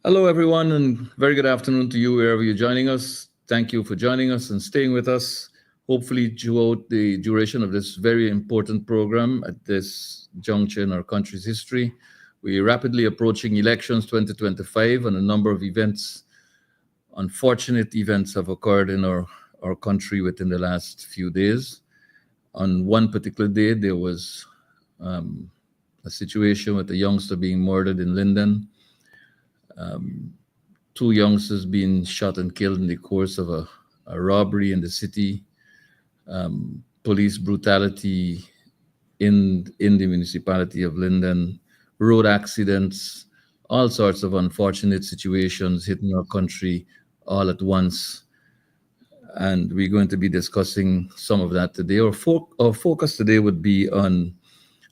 Hello, everyone, and very good afternoon to you wherever you're joining us. Thank you for joining us and staying with us. Hopefully, throughout the duration of this very important program at this juncture in our country's history, we're rapidly approaching elections 2025, and a number of events, unfortunate events, have occurred in our country within the last few days. On one particular day, there was a situation with a youngster being murdered in Linden. Two youngsters being shot and killed in the course of a robbery in the city, police brutality in the municipality of Linden, road accidents, all sorts of unfortunate situations hitting our country all at once. And we're going to be discussing some of that today. Our focus today would be on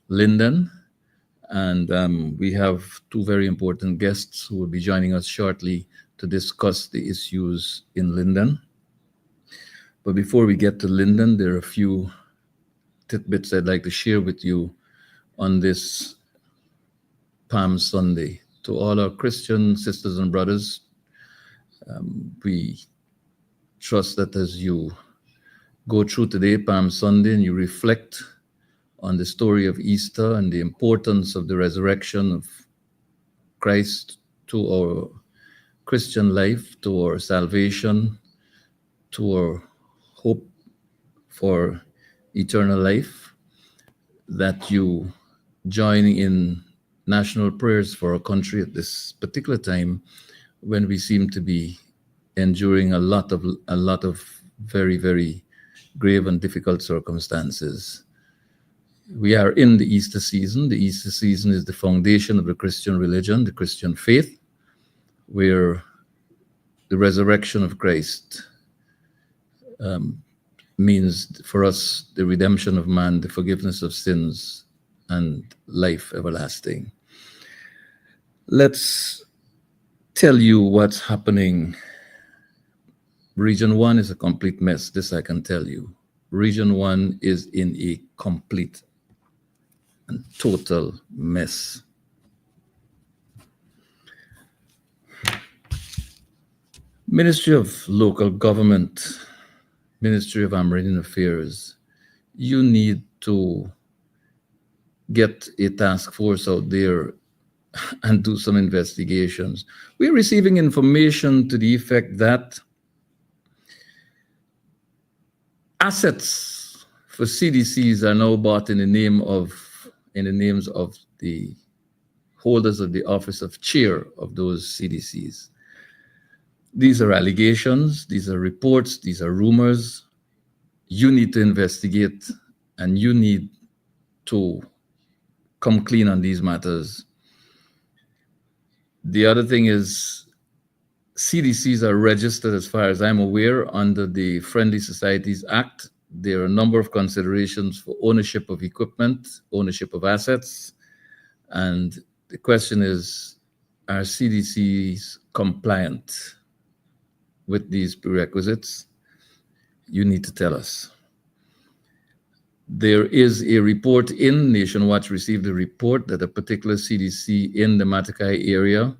Linden, and we have two very important guests who will be joining us shortly to discuss the issues in Linden. But before we get to Linden, there are a few tidbits I'd like to share with you on this Palm Sunday. To all our Christian sisters and brothers, we trust that as you go through today, Palm Sunday, and you reflect on the story of Easter and the importance of the resurrection of Christ to our Christian life, to our salvation, to our hope for eternal life, that you join in national prayers for our country at this particular time when we seem to be enduring a lot of very, very grave and difficult circumstances. We are in the Easter season. The Easter season is the foundation of the Christian religion, the Christian faith, where the resurrection of Christ means for us the redemption of man, the forgiveness of sins, and life everlasting. Let's tell you what's happening. Region 1 is a complete mess, this I can tell you. Region 1 is in a complete and total mess. Ministry of Local Government, Ministry of Amerindian Affairs, you need to get a task force out there and do some investigations. We're receiving information to the effect that assets for CDCs are now bought in the names of the holders of the office of chair of those CDCs. These are allegations, these are reports, these are rumors. You need to investigate, and you need to come clean on these matters. The other thing is, CDCs are registered, as far as I'm aware, under the Friendly Societies Act. There are a number of considerations for ownership of equipment, ownership of assets, and the question is, are CDCs compliant with these prerequisites? You need to tell us. There is a report Nation Watch received a report that a particular CDC in the Matakai area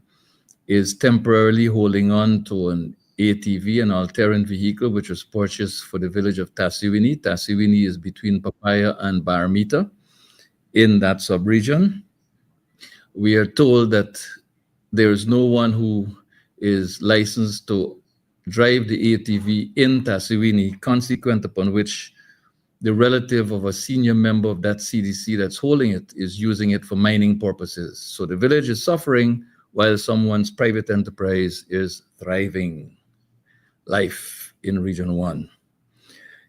is temporarily holding on to an ATV, an all-terrain vehicle, which was purchased for the village of Tasiwini. Tasiwini is between Papaya and Baramita in that subregion. We are told that there is no one who is licensed to drive the ATV in Tasiwini, consequent upon which the relative of a senior member of that CDC that's holding it is using it for mining purposes. So the village is suffering while someone's private enterprise is thriving. Life in Region 1.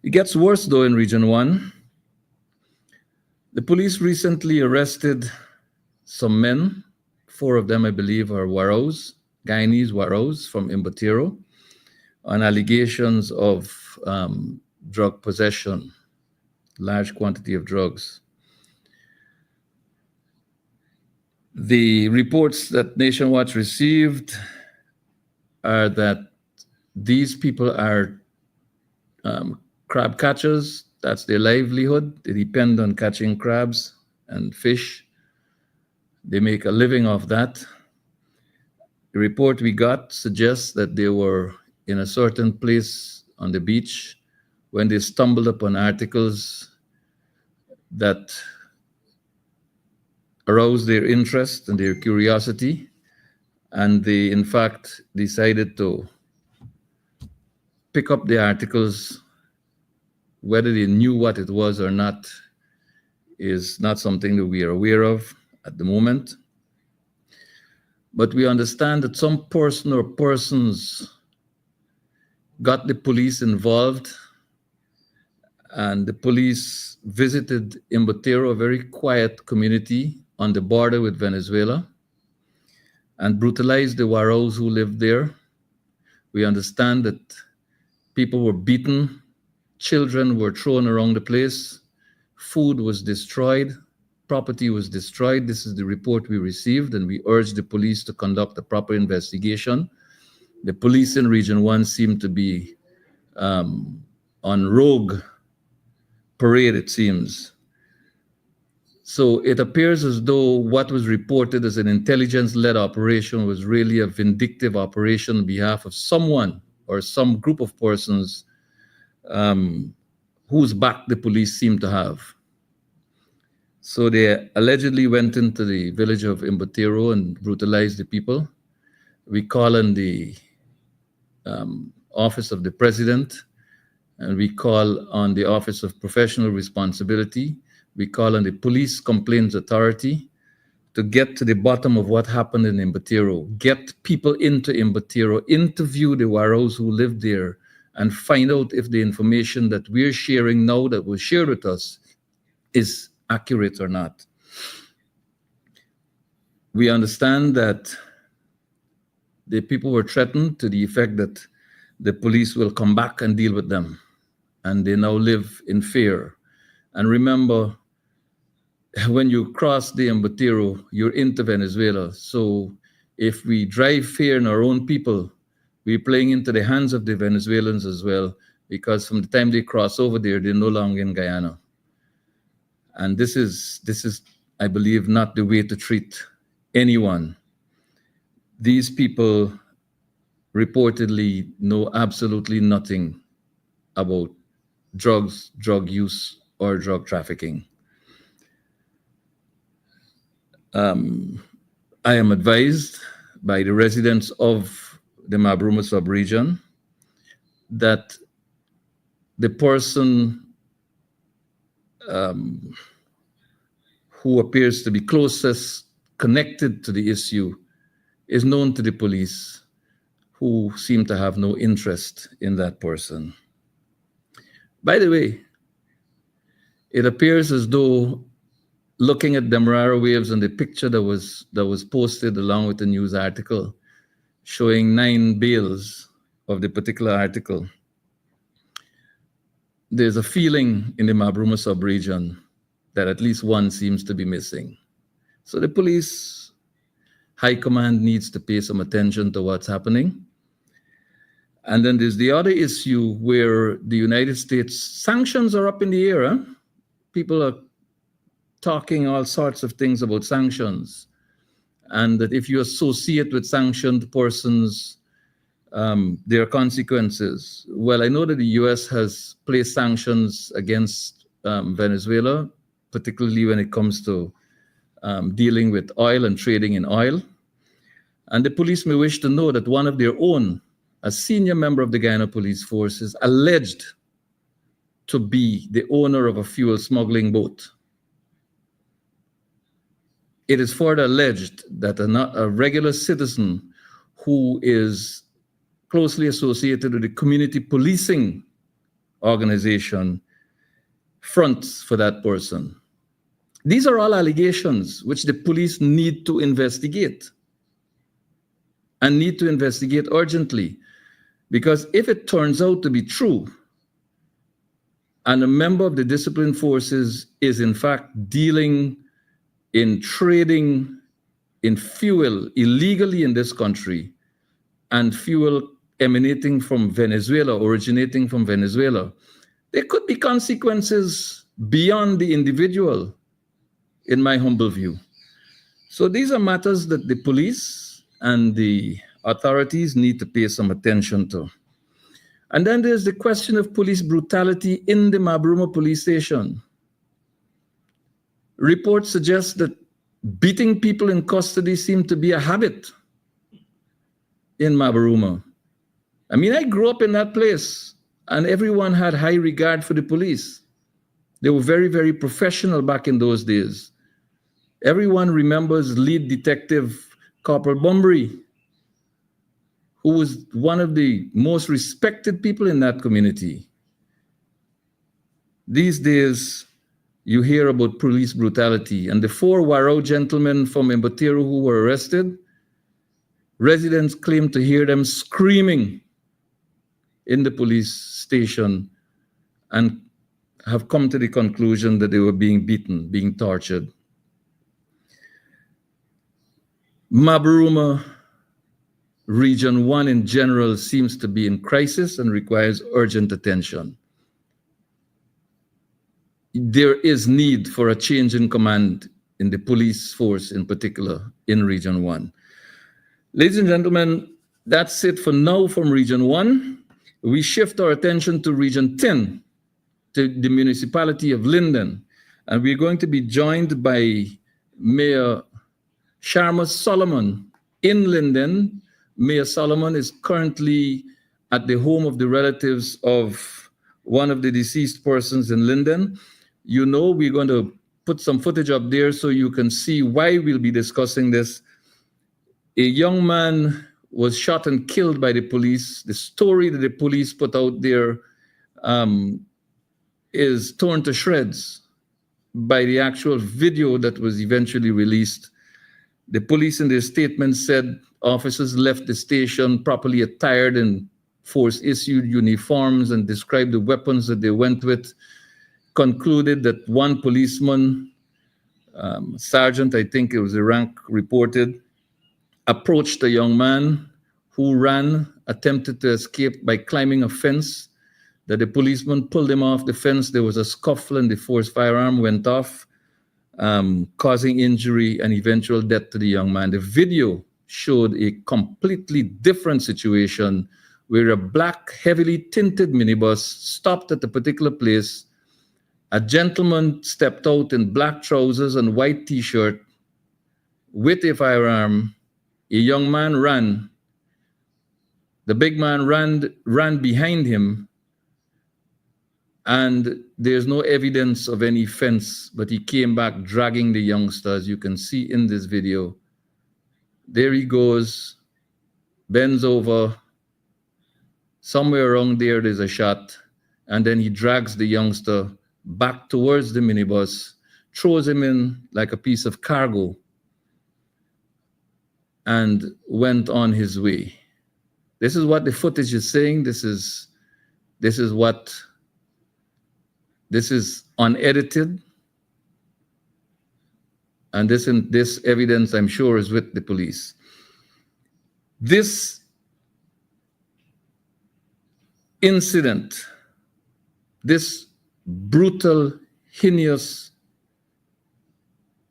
It gets worse though in Region 1. The police recently arrested some men. 4 of them, I believe, are Waros, Guyanese Waros from Imbatiro, on allegations of drug possession, large quantity of drugs. The reports that Nation Watch received are that these people are crab catchers. That's their livelihood. They depend on catching crabs and fish. They make a living off that. The report we got suggests that they were in a certain place on the beach when they stumbled upon articles that aroused their interest and their curiosity, and they, in fact, decided to pick up the articles. Whether they knew what it was or not is not something that we are aware of at the moment. But we understand that some person or persons got the police involved, and the police visited Imbotero, a very quiet community on the border with Venezuela, and brutalized the Waraos who lived there. We understand that people were beaten, children were thrown around the place, food was destroyed, property was destroyed. This is the report we received, and we urge the police to conduct a proper investigation. The police in Region 1 seem to be on rogue parade, it seems. So it appears as though what was reported as an intelligence-led operation was really a vindictive operation on behalf of someone or some group of persons whose back the police seem to have. So they allegedly went into the village of Imbotero and brutalized the people. We call on the Office of the President, and we call on the Office of Professional Responsibility. We call on the Police Complaints Authority to get to the bottom of what happened in Imbotero, get people into Imbotero, interview the Waraos who live there, and find out if the information that we're sharing now that was shared with us is accurate or not. We understand that the people were threatened to the effect that the police will come back and deal with them, and they now live in fear. And remember, when you cross the Imbotero, you're into Venezuela. So if we drive fear in our own people, we're playing into the hands of the Venezuelans as well, because from the time they cross over there, they're no longer in Guyana. And this is, I believe, not the way to treat anyone. These people reportedly know absolutely nothing about drugs, drug use, or drug trafficking. I am advised by the residents of the Mabruma subregion that the person who appears to be closest connected to the issue is known to the police, who seem to have no interest in that person. By the way, it appears as though, looking at Demerara waves and the picture that was posted along with the news article showing 9 bales of the particular article, there's a feeling in the Mabruma subregion that at least one seems to be missing. So the police high command needs to pay some attention to what's happening. And then there's the other issue where the United States sanctions are up in the air. People are talking all sorts of things about sanctions, and that if you associate with sanctioned persons, there are consequences. Well, I know that the US has placed sanctions against Venezuela, particularly when it comes to dealing with oil and trading in oil. And the police may wish to know that one of their own, a senior member of the Guyana Police Force, is alleged to be the owner of a fuel smuggling boat. It is further alleged that a regular citizen who is closely associated with the community policing organization fronts for that person. These are all allegations which the police need to investigate, and need to investigate urgently, because if it turns out to be true, and a member of the disciplined forces is in fact dealing in trading in fuel illegally in this country, and fuel emanating from Venezuela, originating from Venezuela, there could be consequences beyond the individual, in my humble view. So these are matters that the police and the authorities need to pay some attention to. And then there's the question of police brutality in the Mabruma police station. Reports suggest that beating people in custody seemed to be a habit in Mabruma. I mean, I grew up in that place, and everyone had high regard for the police. They were very, very professional back in those days. Everyone remembers lead detective Corporal Bunbury, who was one of the most respected people in that community. These days, you hear about police brutality, and the 4 Warao gentlemen from Mboteru who were arrested, residents claim to hear them screaming in the police station and have come to the conclusion that they were being beaten, being tortured. Mabruma Region 1 in general seems to be in crisis and requires urgent attention. There is need for a change in command in the police force, in particular, in Region 1. Ladies and gentlemen, that's it for now from Region 1. We shift our attention to Region 10, to the municipality of Linden. And we're going to be joined by Mayor Sharma Solomon in Linden. Mayor Solomon is currently at the home of the relatives of one of the deceased persons in Linden. You know, we're going to put some footage up there so you can see why we'll be discussing this. A young man was shot and killed by the police. The story that the police put out there is torn to shreds by the actual video that was eventually released. The police in their statement said officers left the station properly attired in force-issued uniforms and described the weapons that they went with. Concluded that one policeman, sergeant, I think it was the rank reported, approached a young man who ran, attempted to escape by climbing a fence, that the policeman pulled him off the fence. There was a scuffle and the forced firearm went off, causing injury and eventual death to the young man. The video showed a completely different situation where a black, heavily tinted minibus stopped at a particular place. A gentleman stepped out in black trousers and white t-shirt with a firearm. A young man ran. The big man ran behind him, and there's no evidence of any fence, but he came back dragging the youngster, as you can see in this video. There he goes, bends over. Somewhere around there's a shot, and then he drags the youngster back towards the minibus, throws him in like a piece of cargo, and went on his way. This is what the footage is saying. This is unedited, and this evidence, I'm sure, is with the police. This incident, this brutal, heinous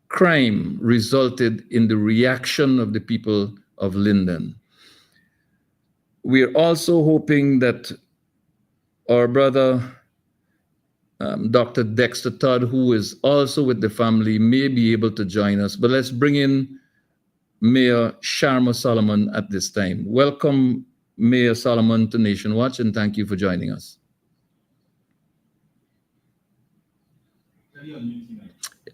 crime resulted in the reaction of the people of Linden. We're also hoping that our brother, Dr. Dexter Todd, who is also with the family, may be able to join us. But let's bring in Mayor Sharma Solomon at this time. Welcome, Mayor Solomon, to Nation Watch, and thank you for joining us.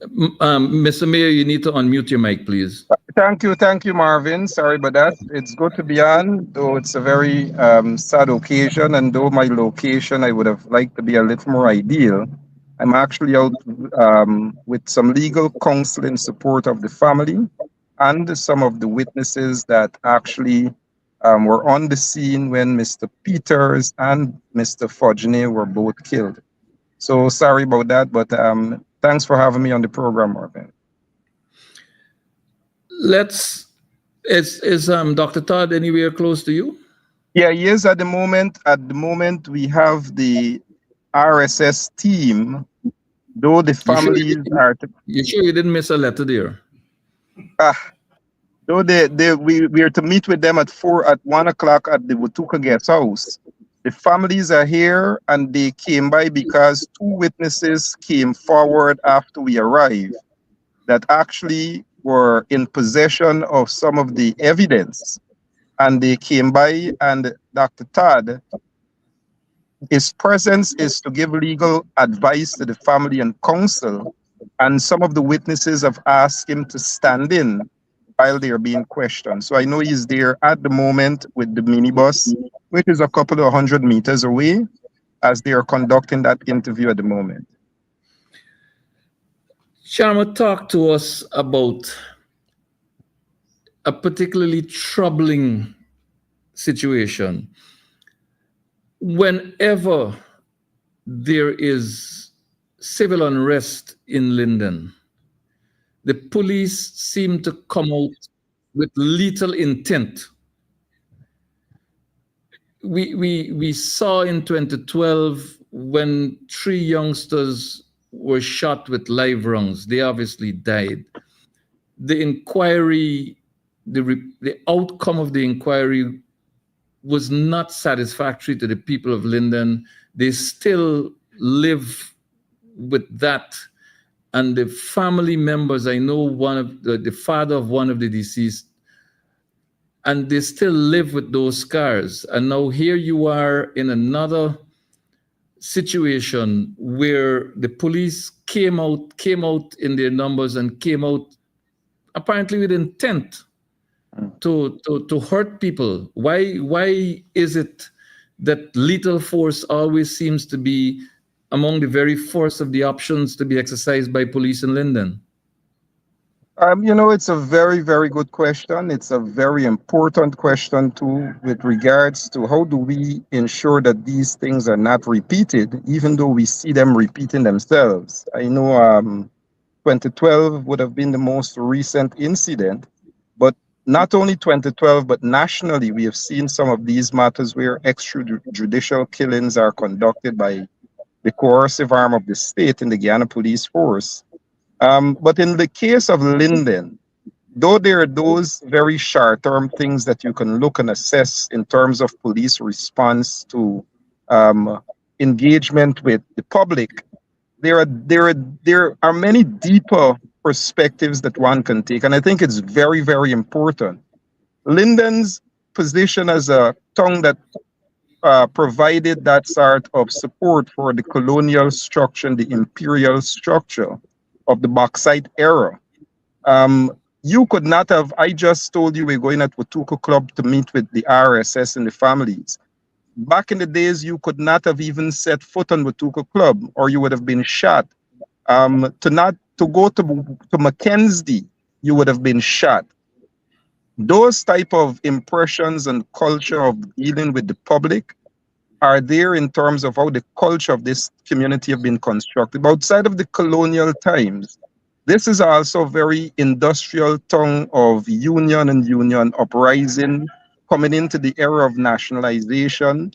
Mr. Mayor, you need to unmute your mic, please. Thank you, Marvin. Sorry about that. It's good to be on, though it's a very sad occasion, and though my location I would have liked to be a little more ideal, I'm actually out with some legal counsel in support of the family and some of the witnesses that actually were on the scene when Mr. Peters and Mr. Fodgenay were both killed. So sorry about that, but thanks for having me on the program, Marvin. Is Dr. Todd anywhere close to you? Yeah, he is at the moment. At the moment, we have the RSS team, though the families are... You sure you didn't miss a letter there? So we are to meet with them at 1 o'clock at the Watuka guest house. The families are here and they came by because two witnesses came forward after we arrived that actually were in possession of some of the evidence. And they came by, and Dr. Todd, his presence is to give legal advice to the family and counsel. And some of the witnesses have asked him to stand in while they are being questioned. So I know he's there at the moment with the minibus, which is a couple of 100 meters away, as they are conducting that interview at the moment. Sharma, talk to us about a particularly troubling situation. Whenever there is civil unrest in Linden, the police seem to come out with lethal intent. We saw in 2012 when three youngsters were shot with live rounds. They obviously died. The inquiry, the outcome of the inquiry was not satisfactory to the people of Linden. They still live with that. And the family members, I know one of the father of one of the deceased, and they still live with those scars. And now here you are in another situation where the police came out in their numbers and came out apparently with intent to hurt people. Why is it that lethal force always seems to be among the very first of the options to be exercised by police in Linden? It's a very, very good question. It's a very important question too, with regards to how do we ensure that these things are not repeated, even though we see them repeating themselves. I know 2012 would have been the most recent incident, but not only 2012, but nationally, we have seen some of these matters where extrajudicial killings are conducted by the coercive arm of the state in the Guyana Police Force. But in the case of Linden, though there are those very short-term things that you can look and assess in terms of police response to engagement with the public, there are many deeper perspectives that one can take, and I think it's very, very important. Linden's position as a town that provided that sort of support for the colonial structure and the imperial structure of the bauxite era. You could not have, I just told you we're going at Watuka Club to meet with the RSS and the families. Back in the days, you could not have even set foot on Watuka Club or you would have been shot. To go to Mackenzie, you would have been shot. Those type of impressions and culture of dealing with the public are there in terms of how the culture of this community have been constructed. Outside of the colonial times, this is also a very industrial town of union and union uprising, coming into the era of nationalization.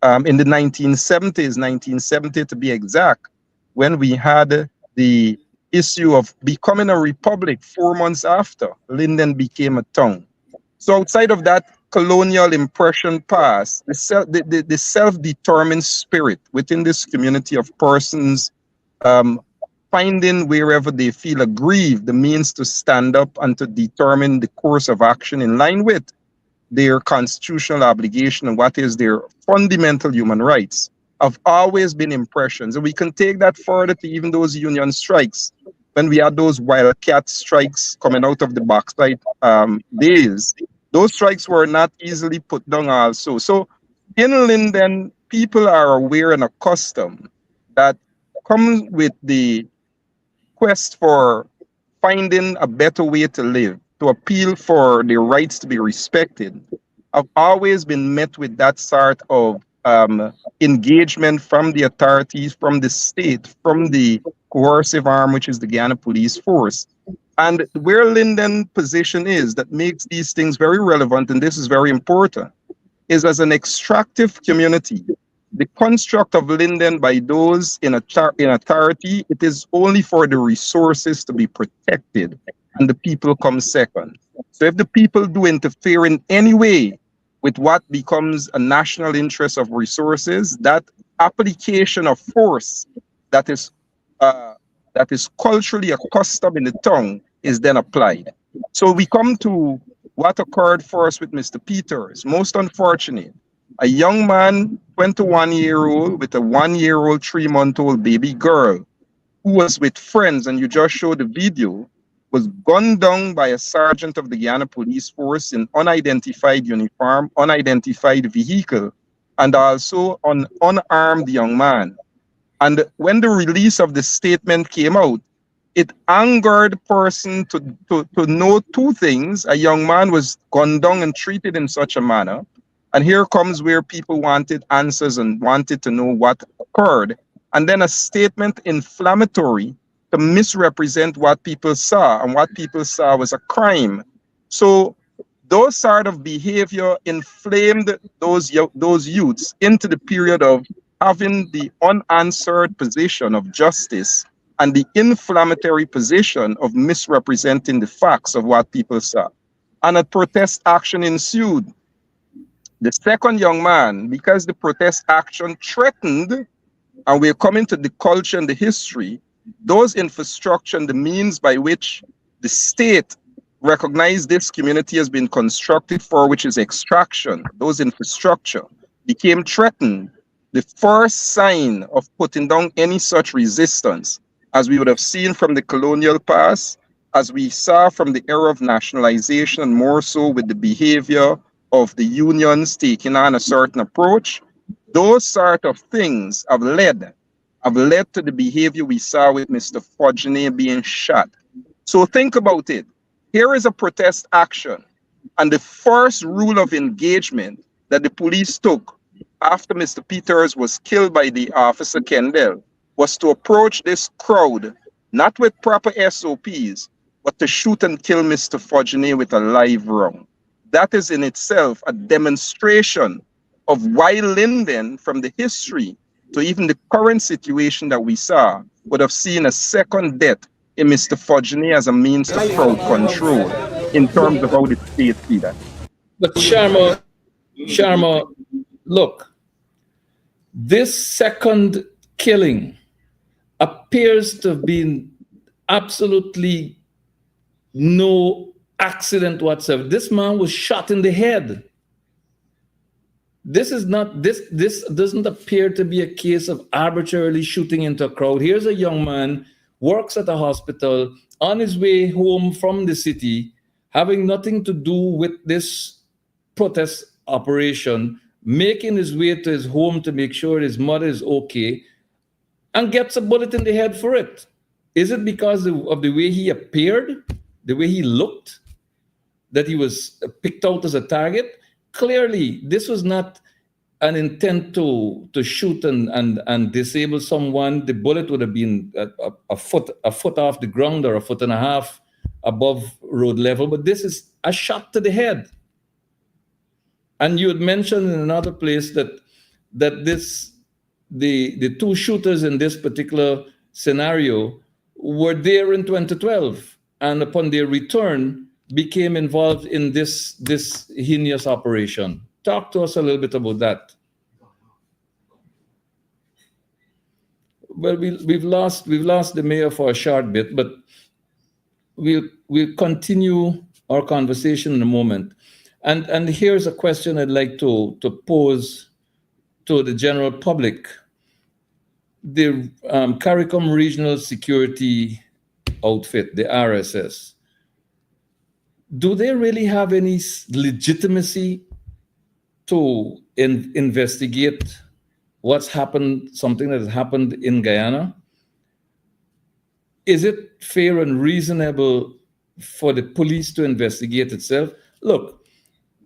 In the 1970s, 1970 to be exact, when we had the issue of becoming a republic 4 months after Linden became a town. So outside of that colonial impression past, the self-determined spirit within this community of persons finding wherever they feel aggrieved the means to stand up and to determine the course of action in line with their constitutional obligation and what is their fundamental human rights have always been impressions. And we can take that further to even those union strikes. When we had those wildcat strikes coming out of the bauxite days, those strikes were not easily put down also. So in Linden, people are aware and accustomed that comes with the quest for finding a better way to live, to appeal for their rights to be respected, have always been met with that sort of engagement from the authorities, from the state, from the coercive arm, which is the Guyana Police Force. And where Linden's position is that makes these things very relevant, and this is very important, is as an extractive community, the construct of Linden by those in authority, it is only for the resources to be protected, and the people come second. So if the people do interfere in any way with what becomes a national interest of resources, that application of force that is uh, that is culturally accustomed in the tongue is then applied. So we come to what occurred first with Mr. Peters. Most unfortunate. A young man, 21-year-old, with a 1-year-old, 3-month-old baby girl, who was with friends, and you just showed the video, was gunned down by a sergeant of the Guyana Police Force in unidentified uniform, unidentified vehicle, and also an unarmed young man. And when the release of the statement came out, it angered person to know two things. A young man was gunned down and treated in such a manner. And here comes where people wanted answers and wanted to know what occurred. And then a statement inflammatory to misrepresent what people saw. And what people saw was a crime. So those sort of behavior inflamed those youths into the period of having the unanswered position of justice and the inflammatory position of misrepresenting the facts of what people saw. And a protest action ensued. The second young man, because the protest action threatened, and we're coming to the culture and the history, those infrastructure and the means by which the state recognized this community has been constructed for, which is extraction, those infrastructure became threatened. The first sign of putting down any such resistance, as we would have seen from the colonial past, as we saw from the era of nationalization, and more so with the behavior of the unions taking on a certain approach, those sort of things have led to the behavior we saw with Mr. Fodgene being shot. So think about it. Here is a protest action, and the first rule of engagement that the police took after Mr. Peters was killed by the officer Kendall was to approach this crowd, not with proper SOPs, but to shoot and kill Mr. Fodgene with a live round. That is in itself a demonstration of why Linden, from the history to even the current situation that we saw, would have seen a second death in Mr. Fodgene as a means to crowd control in terms of how the state see that. But Sharma, look, this second killing appears to have been absolutely no accident whatsoever. This man was shot in the head. This doesn't appear to be a case of arbitrarily shooting into a crowd. Here's a young man, works at a hospital, on his way home from the city, having nothing to do with this protest operation, making his way to his home to make sure his mother is okay, and gets a bullet in the head for it. Is it because of the way he appeared, the way he looked, that he was picked out as a target? Clearly, this was not an intent to shoot and disable someone. The bullet would have been a foot off the ground or a foot and a half above road level, but this is a shot to the head. And you had mentioned in another place that the two shooters in this particular scenario were there in 2012, and upon their return became involved in this heinous operation. Talk to us a little bit about that. Well, we've lost the mayor for a short bit, but we'll continue our conversation in a moment. And here's a question I'd like to pose to the general public. The CARICOM Regional Security Outfit, the RSS, do they really have any legitimacy to investigate what's happened, something that has happened in Guyana? Is it fair and reasonable for the police to investigate itself? Look,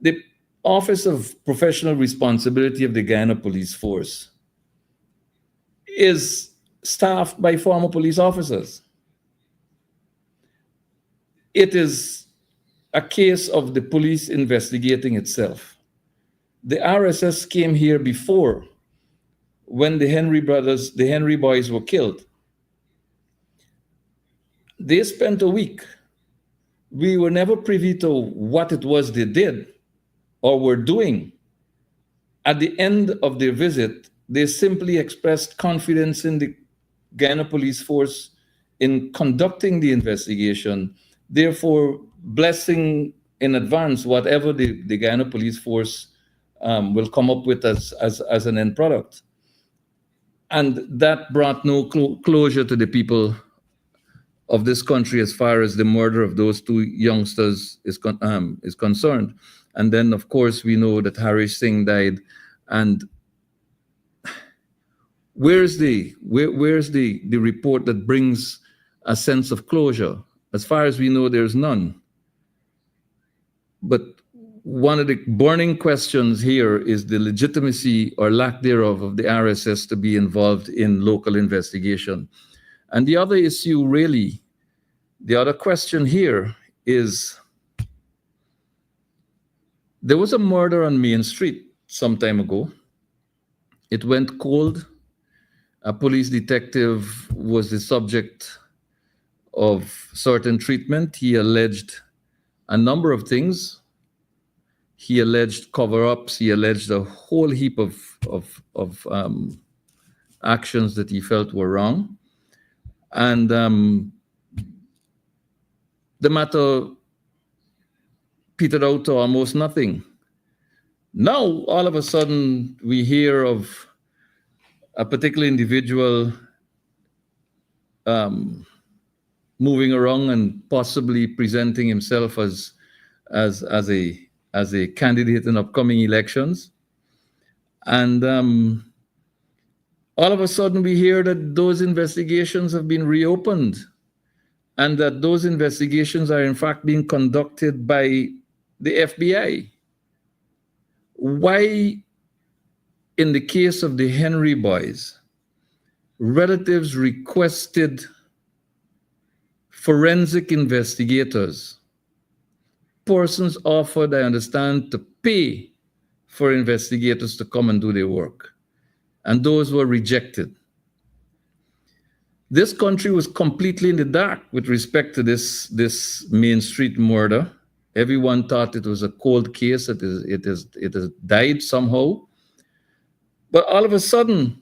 the Office of Professional Responsibility of the Guyana Police Force is staffed by former police officers. It is a case of the police investigating itself. The RSS came here before, when the Henry boys were killed. They spent a week we were never privy to what it was they did or were doing. At the end of their visit, they simply expressed confidence in the Guyana Police Force in conducting the investigation, therefore blessing in advance whatever the Guyana Police Force will come up with as an end product. And that brought no closure to the people of this country as far as the murder of those two youngsters is concerned. And then, of course, we know that Harry Singh died. And where's the report that brings a sense of closure? As far as we know, there's none. But one of the burning questions here is the legitimacy or lack thereof of the RSS to be involved in local investigation. And the other issue, really, the other question here is, there was a murder on Main Street some time ago. It went cold. A police detective was the subject of certain treatment. He alleged a number of things. He alleged cover-ups. He alleged a whole heap of actions that he felt were wrong. And the matter petered out to almost nothing. Now, all of a sudden, we hear of a particular individual moving around and possibly presenting himself as a candidate in upcoming elections. And all of a sudden, we hear that those investigations have been reopened and that those investigations are in fact being conducted by the FBI. Why, in the case of the Henry boys, relatives requested forensic investigators, persons offered, I understand, to pay for investigators to come and do their work, and those were rejected. This country was completely in the dark with respect to this Main Street murder. Everyone thought it was a cold case, it has died somehow. But all of a sudden,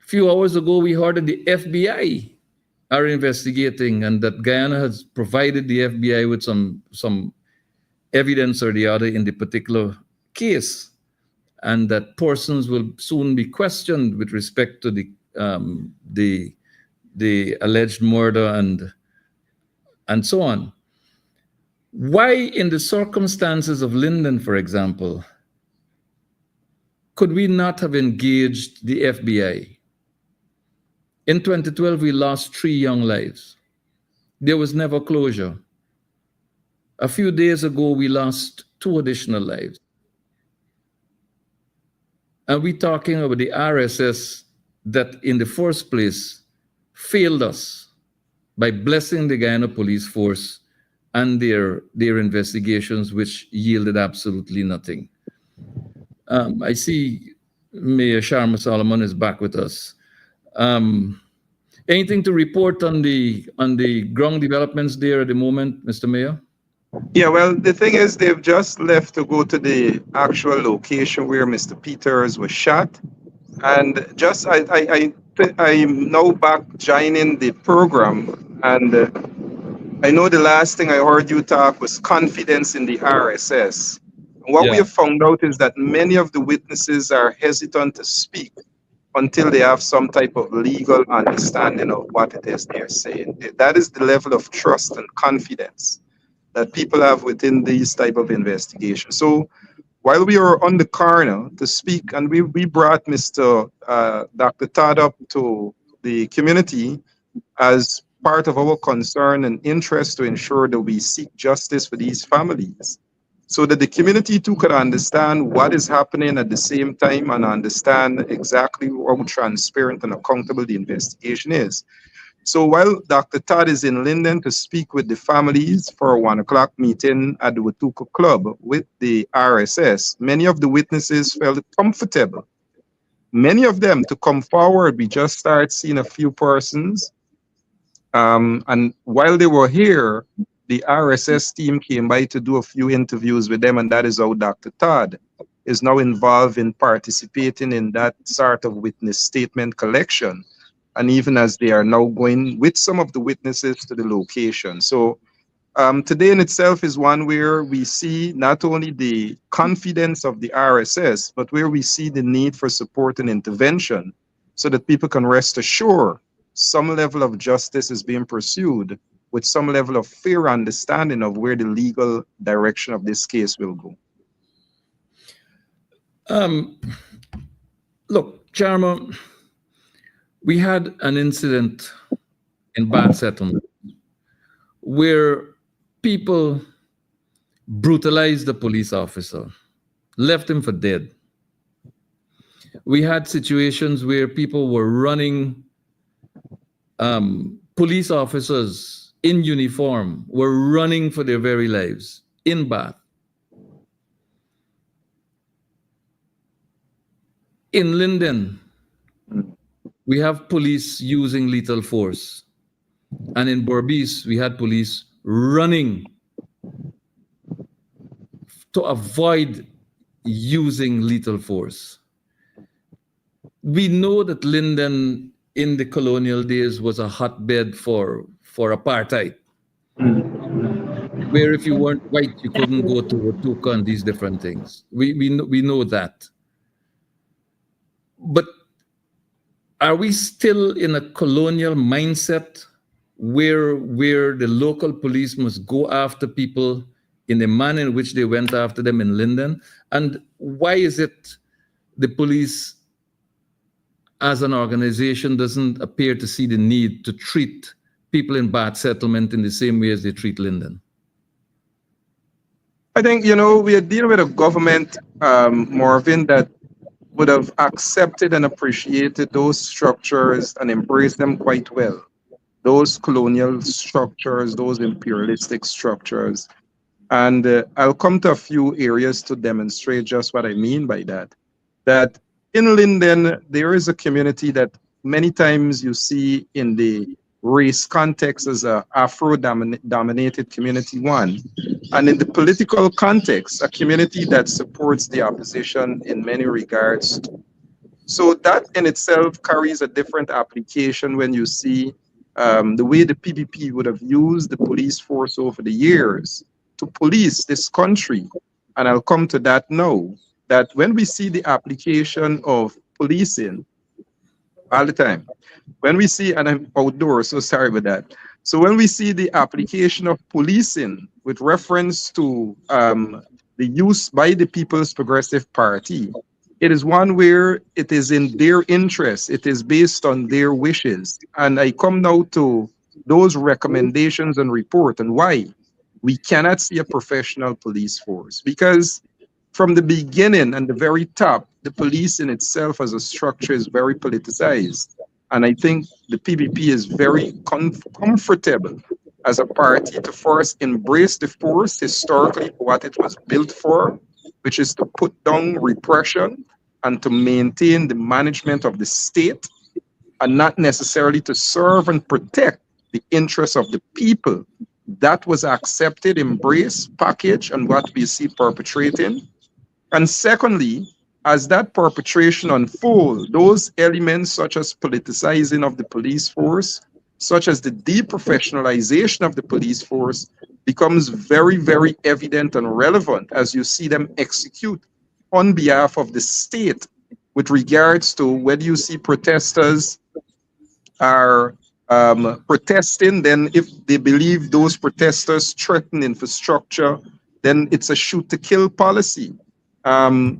a few hours ago, we heard that the FBI are investigating and that Guyana has provided the FBI with some evidence or the other in the particular case, and that persons will soon be questioned with respect to the alleged murder and so on. Why, in the circumstances of Linden, for example, could we not have engaged the FBI? In 2012, we lost 3 young lives. There was never closure. A few days ago, we lost 2 additional lives. And we're talking about the RSS that, in the first place, failed us by blessing the Guyana Police Force and their investigations, which yielded absolutely nothing. I see Mayor Sharma Solomon is back with us. Anything to report on the ground developments there at the moment, Mr. Mayor? Yeah, well, the thing is, they've just left to go to the actual location where Mr. Peters was shot. And just I'm now back joining the program, and I know the last thing I heard you talk was confidence in the RSS. What we have found out is that many of the witnesses are hesitant to speak until they have some type of legal understanding of what it is they're saying. That is the level of trust and confidence that people have within these type of investigations. So while we were on the corner to speak, and we brought Mr. Dr. Todd up to the community as part of our concern and interest to ensure that we seek justice for these families, so that the community too could understand what is happening at the same time and understand exactly how transparent and accountable the investigation is. So while Dr. Todd is in Linden to speak with the families for a 1 o'clock meeting at the Watuka Club with the RSS, many of the witnesses felt comfortable. Many of them to come forward. We just started seeing a few persons. And while they were here, the RSS team came by to do a few interviews with them, and that is how Dr. Todd is now involved in participating in that sort of witness statement collection. And even as they are now going with some of the witnesses to the location. So today in itself is one where we see not only the confidence of the RSS, but where we see the need for support and intervention so that people can rest assured some level of justice is being pursued with some level of fair understanding of where the legal direction of this case will go. Look, Sharma, we had an incident in Bad Settlement where people brutalized the police officer, left him for dead. We had situations where people were running, police officers in uniform were running for their very lives in Bath. In Linden, we have police using lethal force. And in Berbice, we had police running to avoid using lethal force. We know that Linden in the colonial days was a hotbed for apartheid, where if you weren't white, you couldn't go to Watuka and these different things. We know that. But are we still in a colonial mindset where the local police must go after people in the manner in which they went after them in Linden? And why is it the police as an organization doesn't appear to see the need to treat people in Bad Settlement in the same way as they treat Linden? I think, we are dealing with a government, Mervyn, that would have accepted and appreciated those structures and embraced them quite well. Those colonial structures, those imperialistic structures. And I'll come to a few areas to demonstrate just what I mean by that. That in Linden, there is a community that many times you see in the race context as a Afro-dominated community one. And in the political context, a community that supports the opposition in many regards. So that in itself carries a different application when you see the way the PPP would have used the police force over the years to police this country. And I'll come to that now, that when we see the application of policing all the time, when we see, and I'm outdoors, so sorry about that. So when we see the application of policing with reference to the use by the People's Progressive Party, it is one where it is in their interest. It is based on their wishes. And I come now to those recommendations and report and why we cannot see a professional police force. Because from the beginning and the very top, the police in itself as a structure is very politicized. And I think the PPP is very comfortable as a party to first embrace the force historically what it was built for, which is to put down repression and to maintain the management of the state, and not necessarily to serve and protect the interests of the people. That was accepted, embraced, packaged, and what we see perpetrating. And secondly, as that perpetration unfolds, those elements such as politicizing of the police force, such as the deprofessionalization of the police force, becomes very, very evident and relevant as you see them execute on behalf of the state with regards to whether you see protesters are protesting, then if they believe those protesters threaten infrastructure, then it's a shoot to kill policy.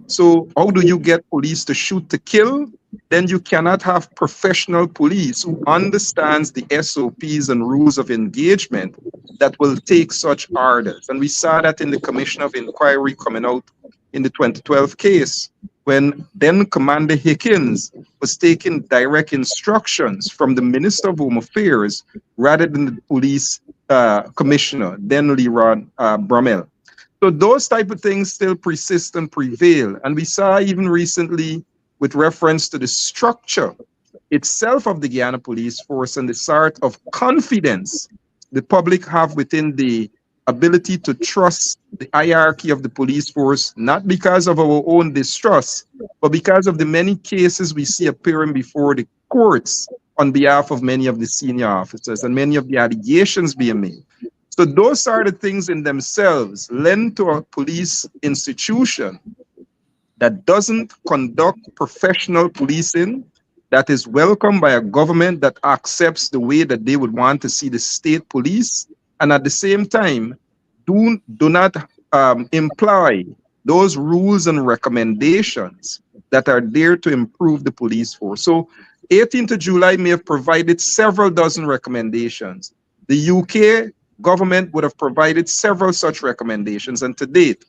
So how do you get police to shoot to kill? Then you cannot have professional police who understands the SOPs and rules of engagement that will take such orders. And we saw that in the Commission of Inquiry coming out in the 2012 case, when then Commander Hickins was taking direct instructions from the Minister of Home Affairs rather than the police commissioner, then Leron Brummel. So those type of things still persist and prevail. And we saw even recently with reference to the structure itself of the Guyana Police Force and the sort of confidence the public have within the ability to trust the hierarchy of the police force, not because of our own distrust, but because of the many cases we see appearing before the courts on behalf of many of the senior officers and many of the allegations being made. So those are the things in themselves lend to a police institution that doesn't conduct professional policing, that is welcomed by a government that accepts the way that they would want to see the state police, and at the same time, do not imply those rules and recommendations that are there to improve the police force. So 18th of July may have provided several dozen recommendations. The UK government would have provided several such recommendations, and to date,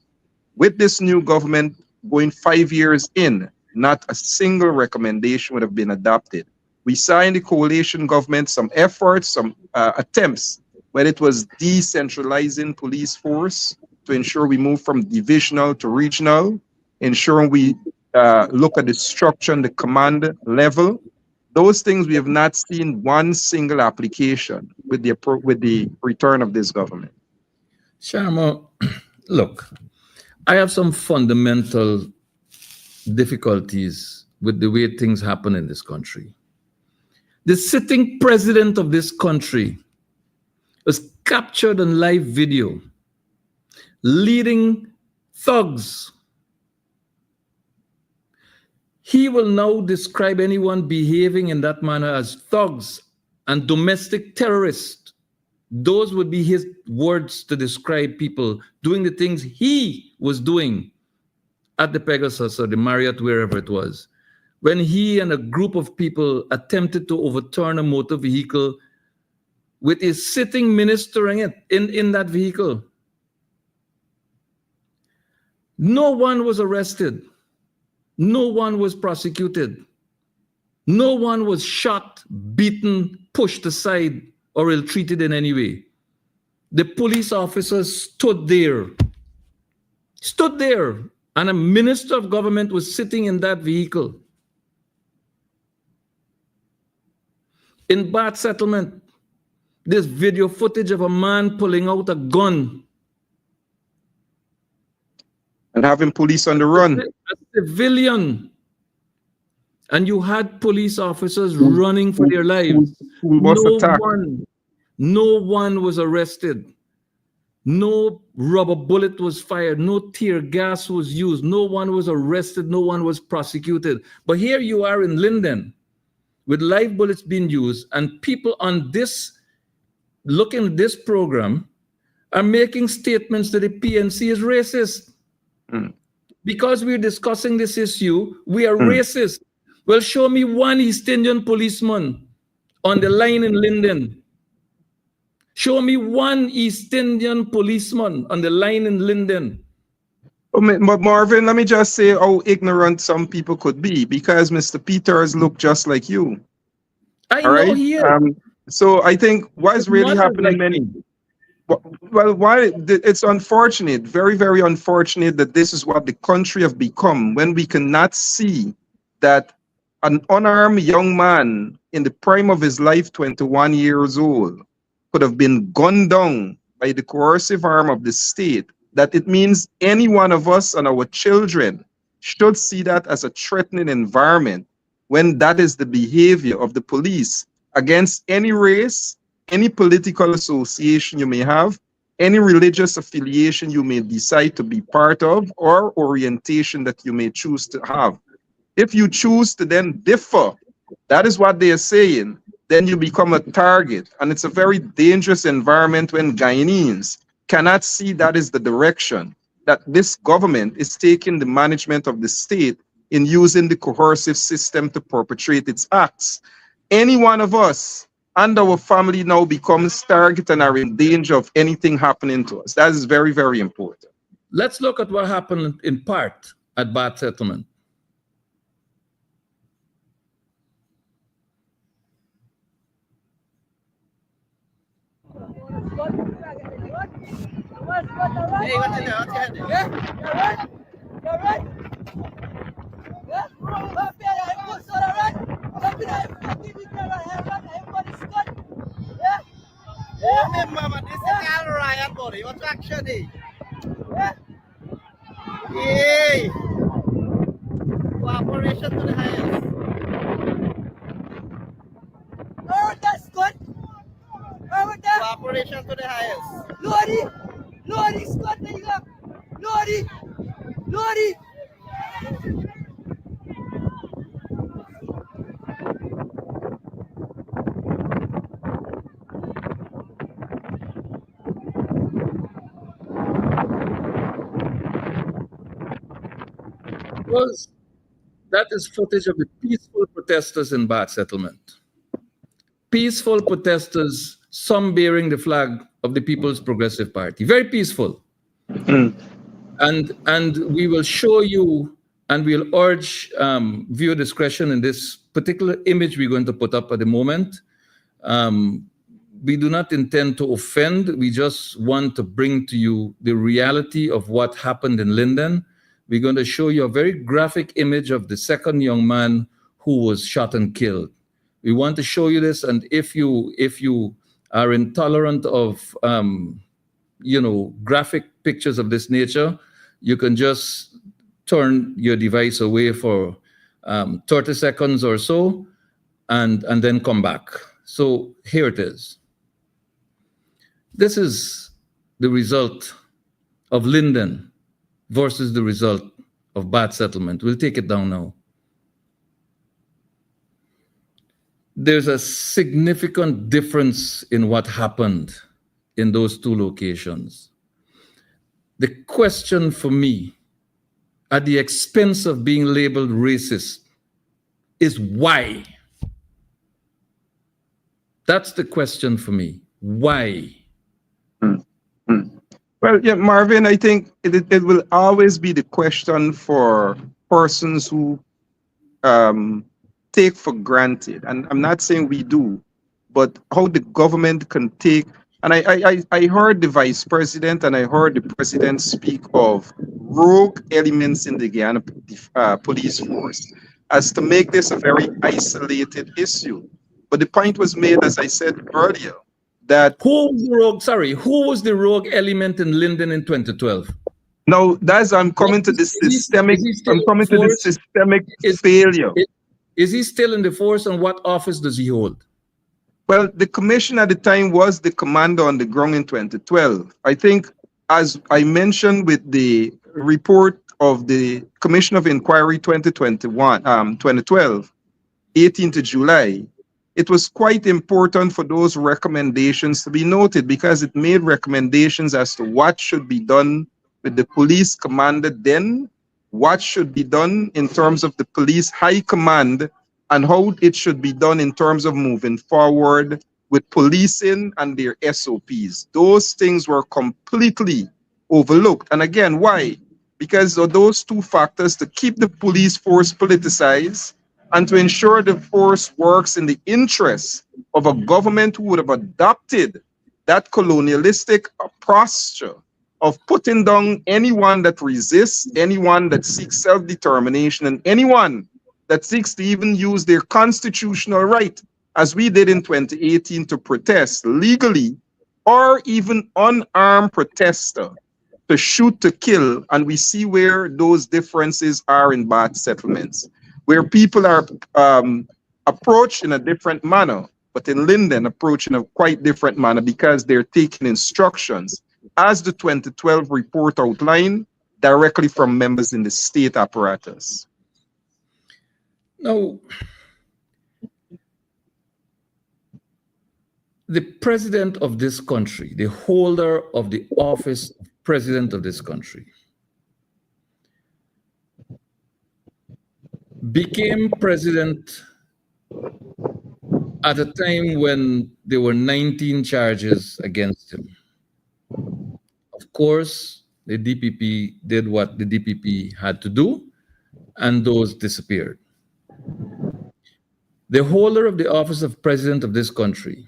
with this new government going 5 years in, not a single recommendation would have been adopted. We saw in the coalition government some efforts, some attempts, when it was decentralizing police force to ensure we move from divisional to regional, ensuring we look at the structure and the command level. Those things we have not seen one single application with the return of this government. Sharma, look, I have some fundamental difficulties with the way things happen in this country. The sitting president of this country was captured on live video leading thugs. He will now describe anyone behaving in that manner as thugs and domestic terrorists. Those would be his words to describe people doing the things he was doing at the Pegasus or the Marriott, wherever it was, when he and a group of people attempted to overturn a motor vehicle with a sitting minister in that vehicle. No one was arrested. No one was prosecuted. No one was shot, beaten, pushed aside, or ill-treated in any way. The police officers stood there, and a minister of government was sitting in that vehicle. In Bath Settlement, there's video footage of a man pulling out a gun. And having police on the run. A civilian. And you had police officers running for their lives. No one was arrested. No rubber bullet was fired. No tear gas was used. No one was arrested. No one was prosecuted. But here you are in Linden with live bullets being used, and people on this, looking at this program, are making statements that the PNC is racist. Because we're discussing this issue, we are racist. Well, show me one East Indian policeman on the line in Linden. Show me one East Indian policeman on the line in Linden. But Marvin, let me just say how ignorant some people could be, because Mr. Peters look just like you. I know he is. So I think what's really happening, well, why it's unfortunate, very, very unfortunate that this is what the country have become, when we cannot see that an unarmed young man in the prime of his life, 21 years old, could have been gunned down by the coercive arm of the state, that it means any one of us and our children should see that as a threatening environment when that is the behavior of the police against any race, any political association you may have, any religious affiliation you may decide to be part of, or orientation that you may choose to have. If you choose to then differ, that is what they are saying, then you become a target. And it's a very dangerous environment when Guyanese cannot see that is the direction that this government is taking the management of the state in using the coercive system to perpetrate its acts. Any one of us and our family now becomes target and are in danger of anything happening to us. That is very, very important. Let's look at what happened in part at Bath Settlement. Hey, what's in there? What's in there? Yeah, you're right. You're right. Yeah, yeah. Remember, this is all riot. everybody. What's action here? Yay! Cooperation to the highest. Oh, that's good. Oh, that's Cooperation to the highest. Lordy. Lordy, Scott, there you go. Lordy. Lordy. Was that is footage of the peaceful protesters in Bath Settlement. Peaceful protesters, some bearing the flag of the People's Progressive Party. Very peaceful. And we will show you, and we'll urge viewer discretion in this particular image we're going to put up at the moment. We do not intend to offend. We just want to bring to you the reality of what happened in Linden. We're going to show you a very graphic image of the second young man who was shot and killed. We want to show you this, and if you are intolerant of graphic pictures of this nature, you can just turn your device away for 30 seconds or so, and then come back. So here it is. This is the result of Linden versus the result of Bath Settlement. We'll take it down now. There's a significant difference in what happened in those two locations. The question for me, at the expense of being labeled racist, is why? That's the question for me. Why? Well, yeah, Marvin, I think it will always be the question for persons who take for granted, and I'm not saying we do, but how the government can take, and I heard the vice president and I heard the president speak of rogue elements in the Guyana police force as to make this a very isolated issue. But the point was made, as I said earlier, that who was the rogue element in Linden in 2012? now that's I'm coming to the systemic. I'm coming to the systemic failure. Is he still in the force, and what office does he hold? Well, the commission at the time was the commander on the ground in 2012. I think, as I mentioned with the report of the Commission of Inquiry 2012, 18th of July, it was quite important for those recommendations to be noted because it made recommendations as to what should be done with the police commander then, what should be done in terms of the police high command, and how it should be done in terms of moving forward with policing and their SOPs. Those things were completely overlooked. And again, why? Because of those two factors: to keep the police force politicized and to ensure the force works in the interests of a government who would have adopted that colonialistic posture of putting down anyone that resists, anyone that seeks self-determination, and anyone that seeks to even use their constitutional right, as we did in 2018, to protest legally, or even unarmed protester, to shoot to kill. And we see where those differences are in Bath settlements, where people are approached in a different manner, but in Linden approached in a quite different manner because they're taking instructions, as the 2012 report outlined, directly from members in the state apparatus. Now, the president of this country, the holder of the office of president of this country, became president at a time when there were 19 charges against him. Of course, the DPP did what the DPP had to do, and those disappeared. The holder of the office of president of this country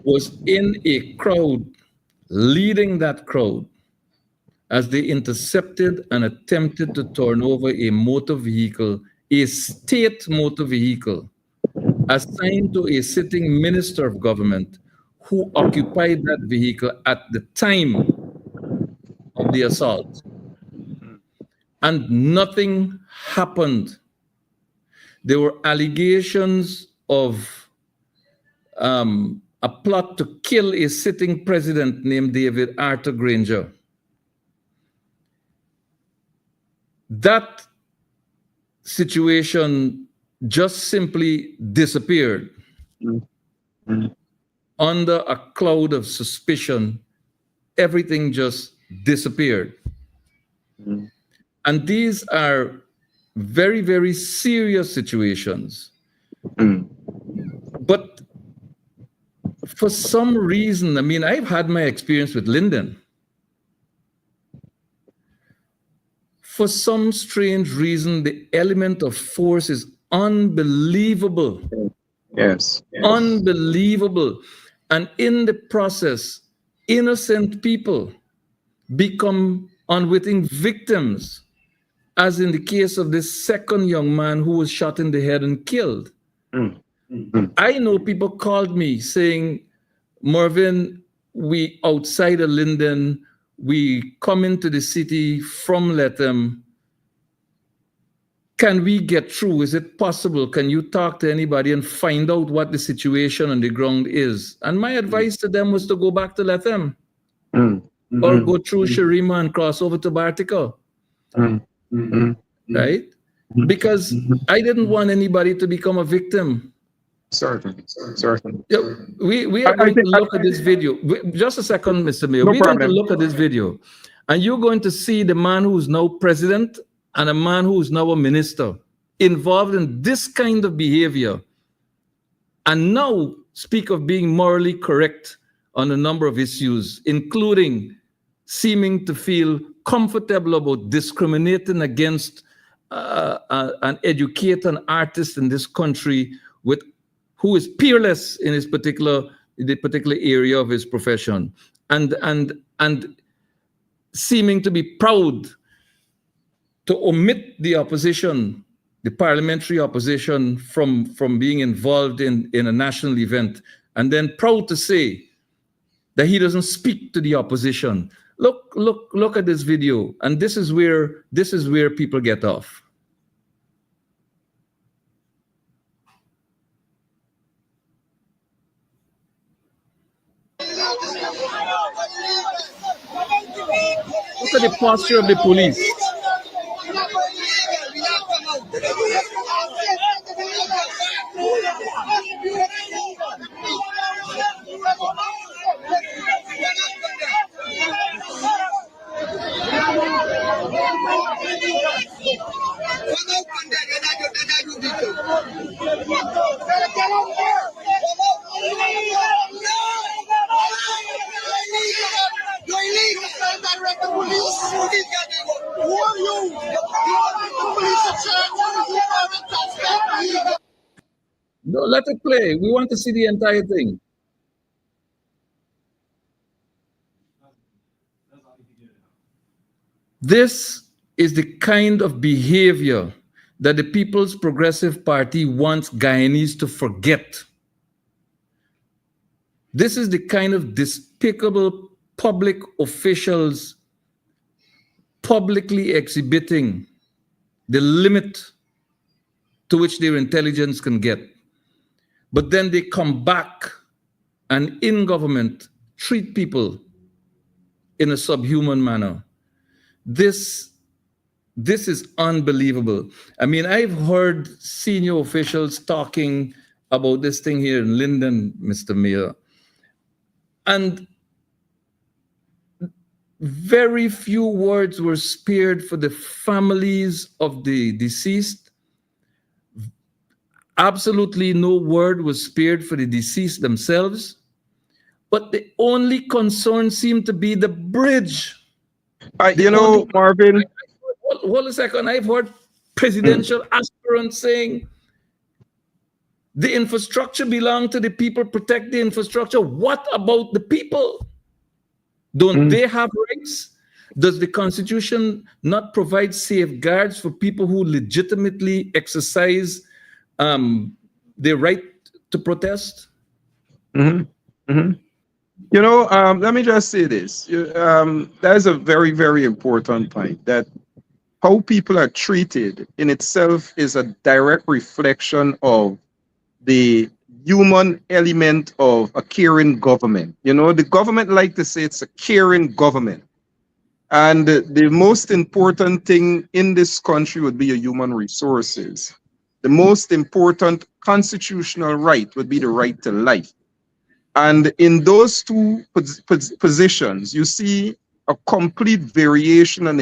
was in a crowd, leading that crowd, as they intercepted and attempted to turn over a motor vehicle, a state motor vehicle, assigned to a sitting minister of government who occupied that vehicle at the time of the assault. And nothing happened. There were allegations of a plot to kill a sitting president named David Arthur Granger. That situation just simply disappeared under a cloud of suspicion. Everything just disappeared. And these are very, very serious situations. But for some reason, I mean, I've had my experience with Linden. For some strange reason, the element of force is unbelievable. Yes. Unbelievable. And in the process, innocent people become unwitting victims, as in the case of this second young man who was shot in the head and killed. I know people called me saying, Mervyn, we outside of Linden, we come into the city from Latham. Can we get through? Is it possible? Can you talk to anybody and find out what the situation on the ground is? And my advice to them was to go back to Latham or go through Sharma and cross over to Bartica. Right? Because I didn't want anybody to become a victim. Certainly. Yeah, we are going to look at this video. Just a second, Mr. Mayor. We're going to look at this video. And you're going to see the man who's now president and a man who's now a minister involved in this kind of behavior. And now speak of being morally correct on a number of issues, including seeming to feel comfortable about discriminating against an educator, an artist in this country who is peerless in the particular area of his profession, and seeming to be proud to omit the opposition, the parliamentary opposition, from being involved in a national event, and then proud to say that he doesn't speak to the opposition. Look at this video, and this is where people get off. Look at the posture of the police. No, let it play. We want to see the entire thing. This is the kind of behavior that the People's Progressive Party wants Guyanese to forget. This is the kind of despicable public officials publicly exhibiting the limit to which their intelligence can get. But then they come back and in government treat people in a subhuman manner. This is unbelievable. I mean, I've heard senior officials talking about this thing here in Linden, Mr. Mayor, and very few words were spared for the families of the deceased. Absolutely no word was spared for the deceased themselves. But the only concern seemed to be the bridge. Marvyn. Hold a second. I've heard presidential aspirants saying the infrastructure belongs to the people, protect the infrastructure. What about the people? Don't they have rights? Does the Constitution not provide safeguards for people who legitimately exercise their right to protest? Let me just say this. That is a very, very important point, that how people are treated in itself is a direct reflection of the human element of a caring government. The government like to say it's a caring government. And the most important thing in this country would be your human resources. The most important constitutional right would be the right to life. And in those two positions, you see a complete variation and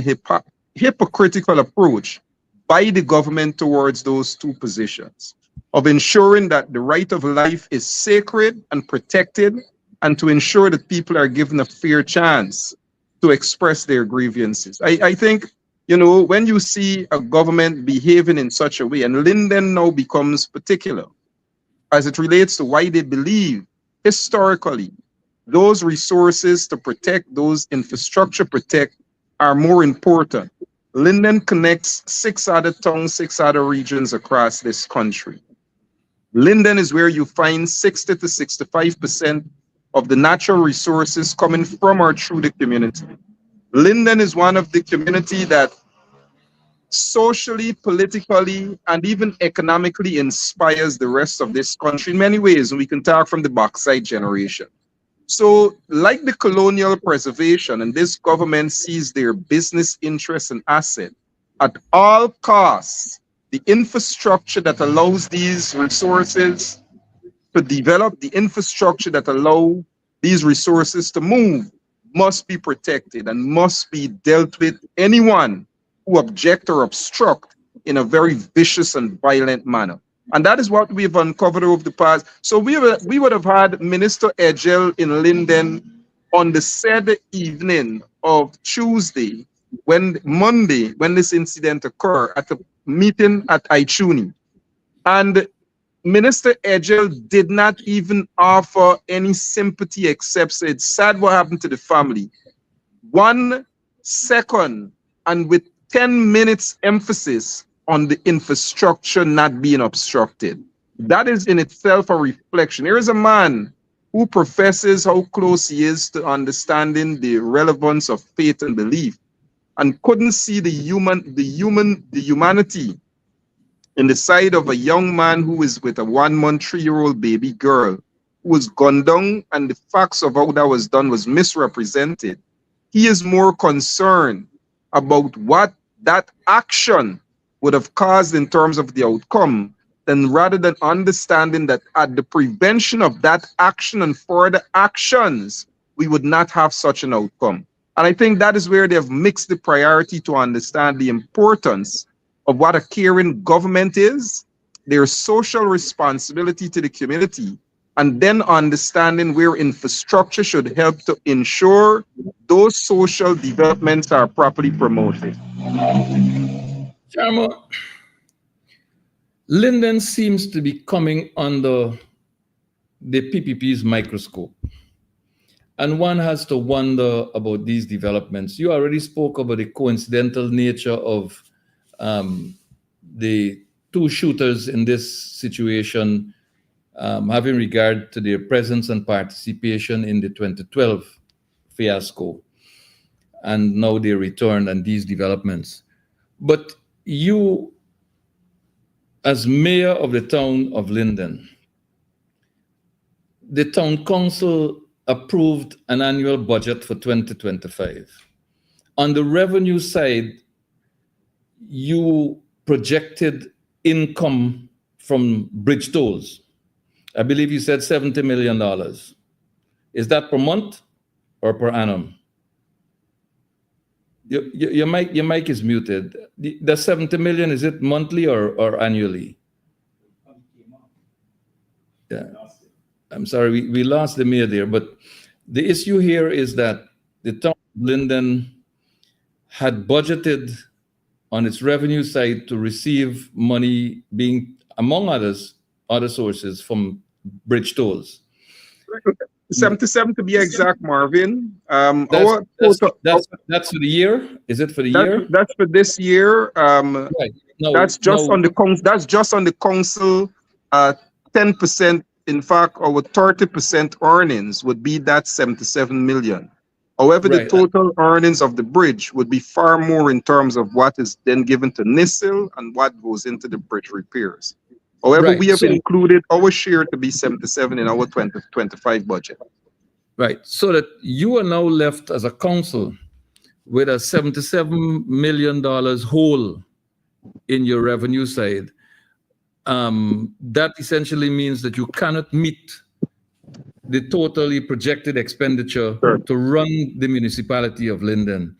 hypocritical approach by the government towards those two positions of ensuring that the right of life is sacred and protected, and to ensure that people are given a fair chance to express their grievances. I think, when you see a government behaving in such a way, and Linden now becomes particular as it relates to why they believe historically those resources to protect, those infrastructure protect, are more important. Linden connects 6 other towns, 6 other regions across this country. Linden is where you find 60 to 65% of the natural resources coming from or through the community. Linden is one of the community that socially, politically, and even economically inspires the rest of this country in many ways. We can talk from the bauxite generation. So, like the colonial preservation, and this government sees their business interests and asset at all costs, the infrastructure that allows these resources to develop, the infrastructure that allow these resources to move, must be protected and must be dealt with. Anyone who object or obstruct in a very vicious and violent manner. And that is what we've uncovered over the past. So we would have had Minister Edgell in Linden on the said evening of Tuesday, Monday, when this incident occurred at a meeting at Aichuni. And Minister Edgell did not even offer any sympathy, except say it's sad what happened to the family. 1 second, and with 10 minutes emphasis on the infrastructure not being obstructed. That is in itself a reflection. Here is a man who professes how close he is to understanding the relevance of faith and belief, and couldn't see the humanity in the side of a young man who is with a 1-month, 3-year-old baby girl who was gunned down, and the facts of how that was done was misrepresented. He is more concerned about what that action would have caused in terms of the outcome, than rather than understanding that at the prevention of that action and further actions, we would not have such an outcome. And I think that is where they've mixed the priority to understand the importance of what a caring government is, their social responsibility to the community, and then understanding where infrastructure should help to ensure those social developments are properly promoted. Sharma, Linden seems to be coming under the PPP's microscope. And one has to wonder about these developments. You already spoke about the coincidental nature of the 2 shooters in this situation, having regard to their presence and participation in the 2012 fiasco. And now they return and these developments. But you, as mayor of the town of Linden, the town council approved an annual budget for 2025. On the revenue side, you projected income from bridge tolls. I believe you said $70 million. Is that per month or per annum? Your mic is muted. The 70 million, is it monthly or annually? Yeah, I'm sorry, we lost the mayor there, but the issue here is that the town of Linden had budgeted on its revenue side to receive money, being, among others, other sources from bridge tolls. 77 to be exact, Marvin. That's for the year. Is it for the year? That's for this year. Right. No, that's just on the council. 10% in fact, our 30% earnings would be that 77 million. However, the Right. total earnings of the bridge would be far more in terms of what is then given to NISIL and what goes into the bridge repairs. However, we Right. have So included our share to be 77 in our 2025 budget. right. So that you are now left as a council with a $77 million hole in your revenue side. That essentially means that you cannot meet the totally projected expenditure Sure. to run the municipality of Linden.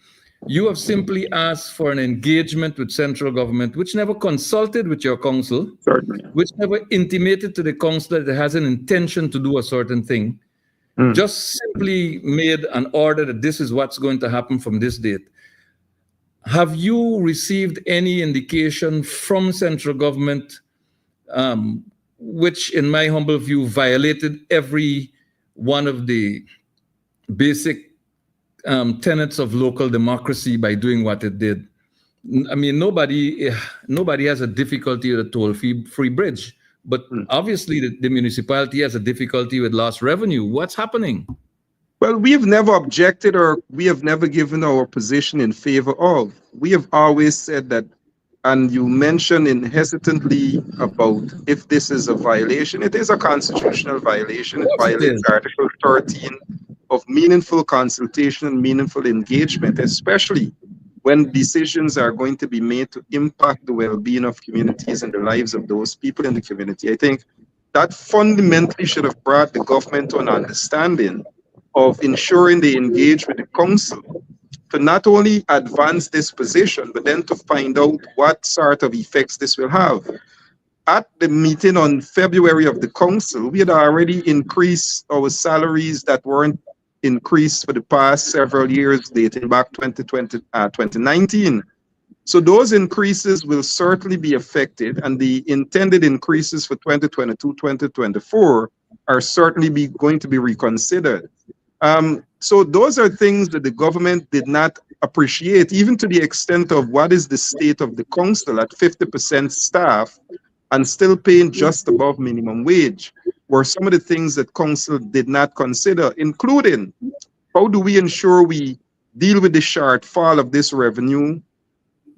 You have simply asked for an engagement with central government, which never consulted with your council, Certainly. which never intimated to the council that it has an intention to do a certain thing, just simply made an order that this is what's going to happen from this date. Have you received any indication from central government, which in my humble view violated every one of the basic tenets of local democracy by doing what it did? I mean, nobody has a difficulty with a toll-free bridge, but obviously the municipality has a difficulty with lost revenue. What's happening? Well, we have never objected or we have never given our position in favor of. We have always said that, and you mentioned hesitantly about if this is a violation. It is a constitutional violation. It Of course it violates is. Article 13 of meaningful consultation and meaningful engagement, especially when decisions are going to be made to impact the well-being of communities and the lives of those people in the community. I think that fundamentally should have brought the government to an understanding of ensuring they engage with the council to not only advance this position, but then to find out what sort of effects this will have. At the meeting on February of the council, we had already increased our salaries that weren't increased for the past several years, dating back 2019. So those increases will certainly be affected, and the intended increases for 2022, 2024 are certainly going to be reconsidered. So those are things that the government did not appreciate, even to the extent of what is the state of the council at 50% staff and still paying just above minimum wage, were some of the things that council did not consider, including how do we ensure we deal with the shortfall of this revenue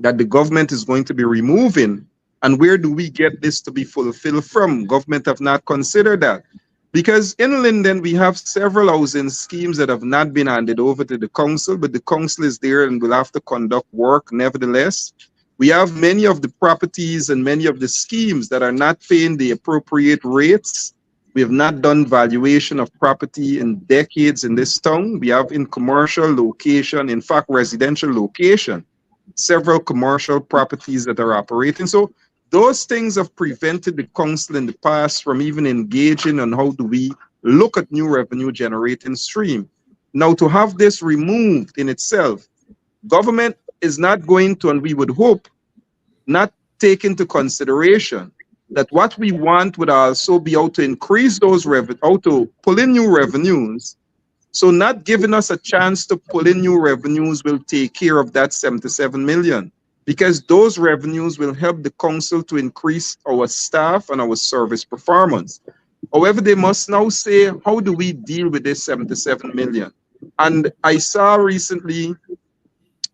that the government is going to be removing, and where do we get this to be fulfilled from? Government have not considered that. Because in Linden, we have several housing schemes that have not been handed over to the council, but the council is there and will have to conduct work nevertheless. We have many of the properties and many of the schemes that are not paying the appropriate rates. We have not done valuation of property in decades in this town. We have in commercial location, in fact, residential location, several commercial properties that are operating. So those things have prevented the council in the past from even engaging on how do we look at new revenue generating stream. Now, to have this removed in itself, government is not going to, and we would hope, not take into consideration that what we want would also be how to increase those revenue, how to pull in new revenues. So not giving us a chance to pull in new revenues will take care of that 77 million, because those revenues will help the council to increase our staff and our service performance. However, they must now say, how do we deal with this 77 million? And I saw recently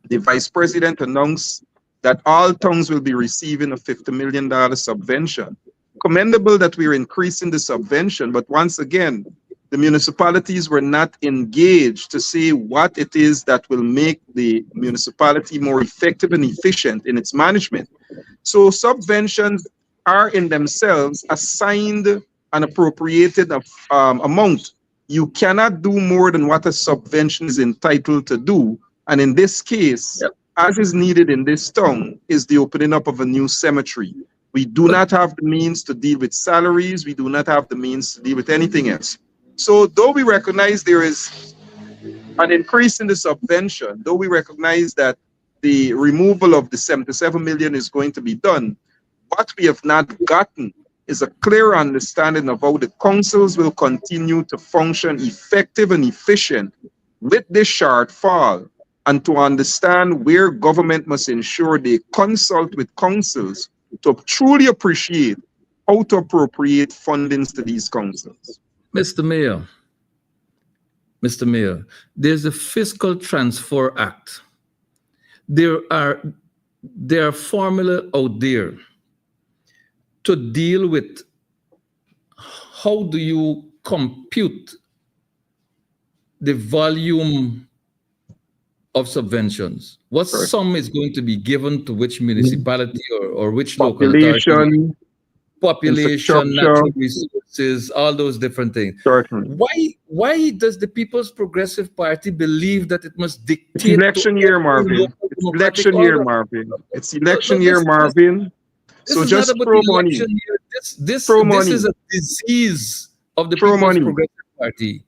the vice president announced that all towns will be receiving a $50 million subvention. Commendable that we're increasing the subvention, but once again, the municipalities were not engaged to see what it is that will make the municipality more effective and efficient in its management. So subventions are in themselves assigned an appropriated amount. You cannot do more than what a subvention is entitled to do. And in this case, as is needed in this town, is the opening up of a new cemetery. We do not have the means to deal with salaries. We do not have the means to deal with anything else. So though we recognize there is an increase in the subvention, though we recognize that the removal of the 77 million is going to be done, what we have not gotten is a clear understanding of how the councils will continue to function effective and efficient with this shortfall, and to understand where government must ensure they consult with councils to truly appreciate how to appropriate fundings to these councils? Mr. Mayor, there's a Fiscal Transfer Act. There are formula out there to deal with how do you compute the volume of subventions. What sum is going to be given to which municipality or which local authority? Population, natural resources, all those different things. Certainly. Why does the People's Progressive Party believe that it must dictate? It's election year, Marvin. It's election year, Marvin. It's election year, Marvin. So just throw money. This is a disease of the People's Progressive Party.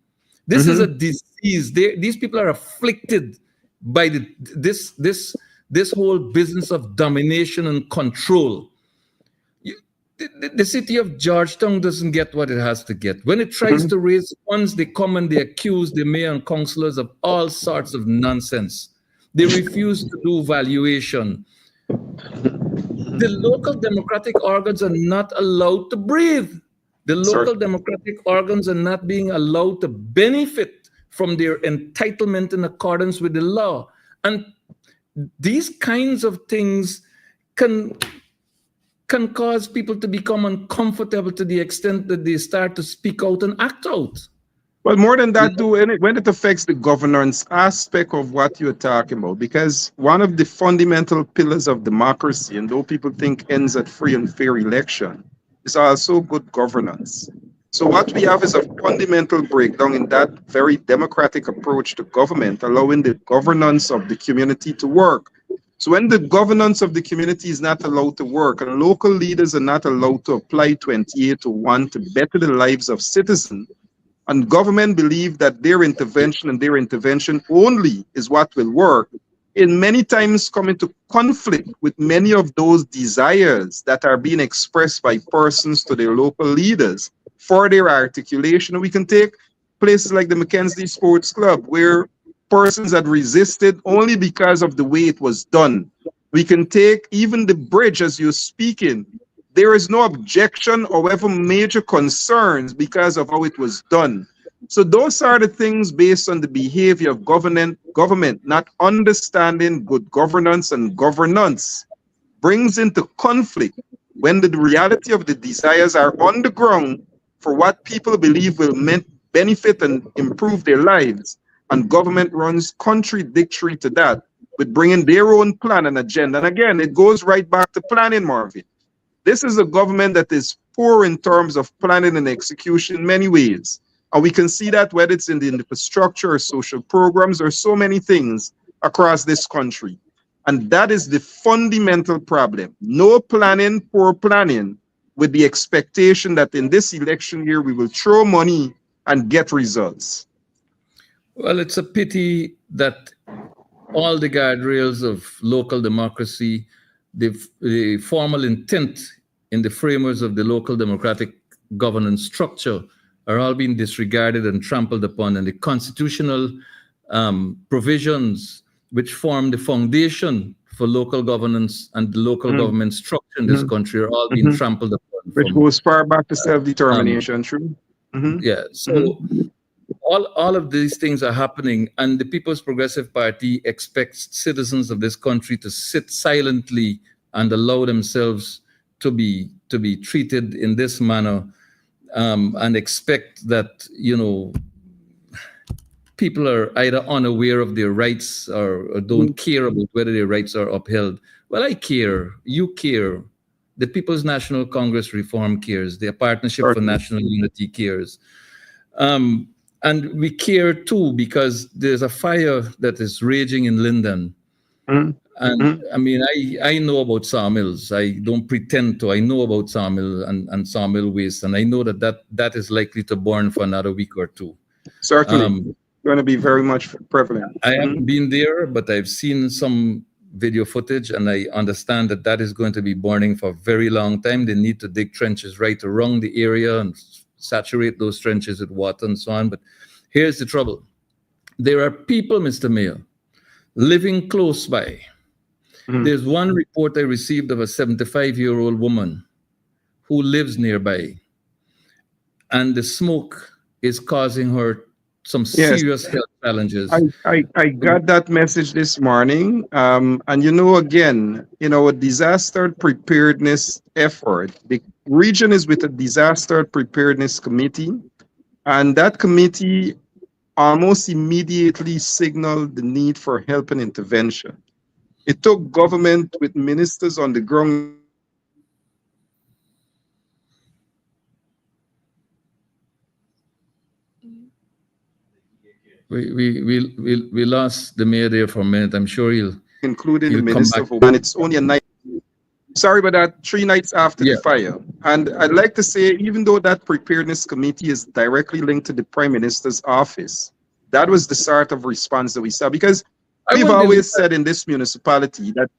This is a disease. These people are afflicted by this whole business of domination and control. The city of Georgetown doesn't get what it has to get. When it tries to raise funds, they come and they accuse the mayor and councillors of all sorts of nonsense. They refuse to do valuation. The local democratic organs are not allowed to breathe. The local democratic organs are not being allowed to benefit from their entitlement in accordance with the law. And these kinds of things can cause people to become uncomfortable to the extent that they start to speak out and act out. Well, more than that, too, when it affects the governance aspect of what you're talking about, because one of the fundamental pillars of democracy, and though people think ends at free and fair election, is also good governance. So what we have is a fundamental breakdown in that very democratic approach to government, allowing the governance of the community to work. So when the governance of the community is not allowed to work and local leaders are not allowed to apply 28-1 to better the lives of citizens, and government believe that their intervention and their intervention only is what will work, in many times come into conflict with many of those desires that are being expressed by persons to their local leaders for their articulation. We can take places like the Mackenzie Sports Club, where persons had resisted only because of the way it was done. We can take even the bridge as you're speaking. There is no objection or ever major concerns because of how it was done. So those are the things based on the behavior of government not understanding good governance and governance brings into conflict when the reality of the desires are on the ground for what people believe will benefit and improve their lives. And government runs contradictory to that with bringing their own plan and agenda. And again, it goes right back to planning, Marvin. This is a government that is poor in terms of planning and execution in many ways. And we can see that whether it's in the infrastructure or social programs or so many things across this country. And that is the fundamental problem. No planning, poor planning, with the expectation that in this election year, we will throw money and get results. Well, it's a pity that all the guardrails of local democracy, the formal intent in the framers of the local democratic governance structure are all being disregarded and trampled upon, and the constitutional provisions which form the foundation for local governance and the local government structure in this country are all being trampled upon. Which goes far back to self-determination, true? Yeah, so all of these things are happening, and the People's Progressive Party expects citizens of this country to sit silently and allow themselves to be treated in this manner, and expect that, you know, people are either unaware of their rights or don't care about whether their rights are upheld. Well, I care. You care. The People's National Congress Reform cares. The Partnership for National Unity cares. And we care too because there's a fire that is raging in Linden. And I mean, I know about sawmills. I don't pretend to. I know about sawmill and sawmill waste. And I know that is likely to burn for another week or two. Certainly. Going to be very much prevalent. I haven't been there, but I've seen some video footage, and I understand that is going to be burning for a very long time. They need to dig trenches right around the area and saturate those trenches with water and so on. But here's the trouble. There are people, Mr. Mayor, living close by. There's one report I received of a 75-year-old woman who lives nearby, and the smoke is causing her some Yes, serious health challenges. I got that message this morning. And again, a disaster preparedness effort. The region is with a disaster preparedness committee, and that committee almost immediately signaled the need for help and intervention. It took government with ministers on the ground. We lost the mayor there for a minute. I'm sure Including the he'll come minister back. of and it's only a night. Sorry about that. 3 nights after Yeah. the fire. And I'd like to say, even though that preparedness committee is directly linked to the prime minister's office, that was the sort of response that we saw. Because I we've won't believe always said in this municipality that,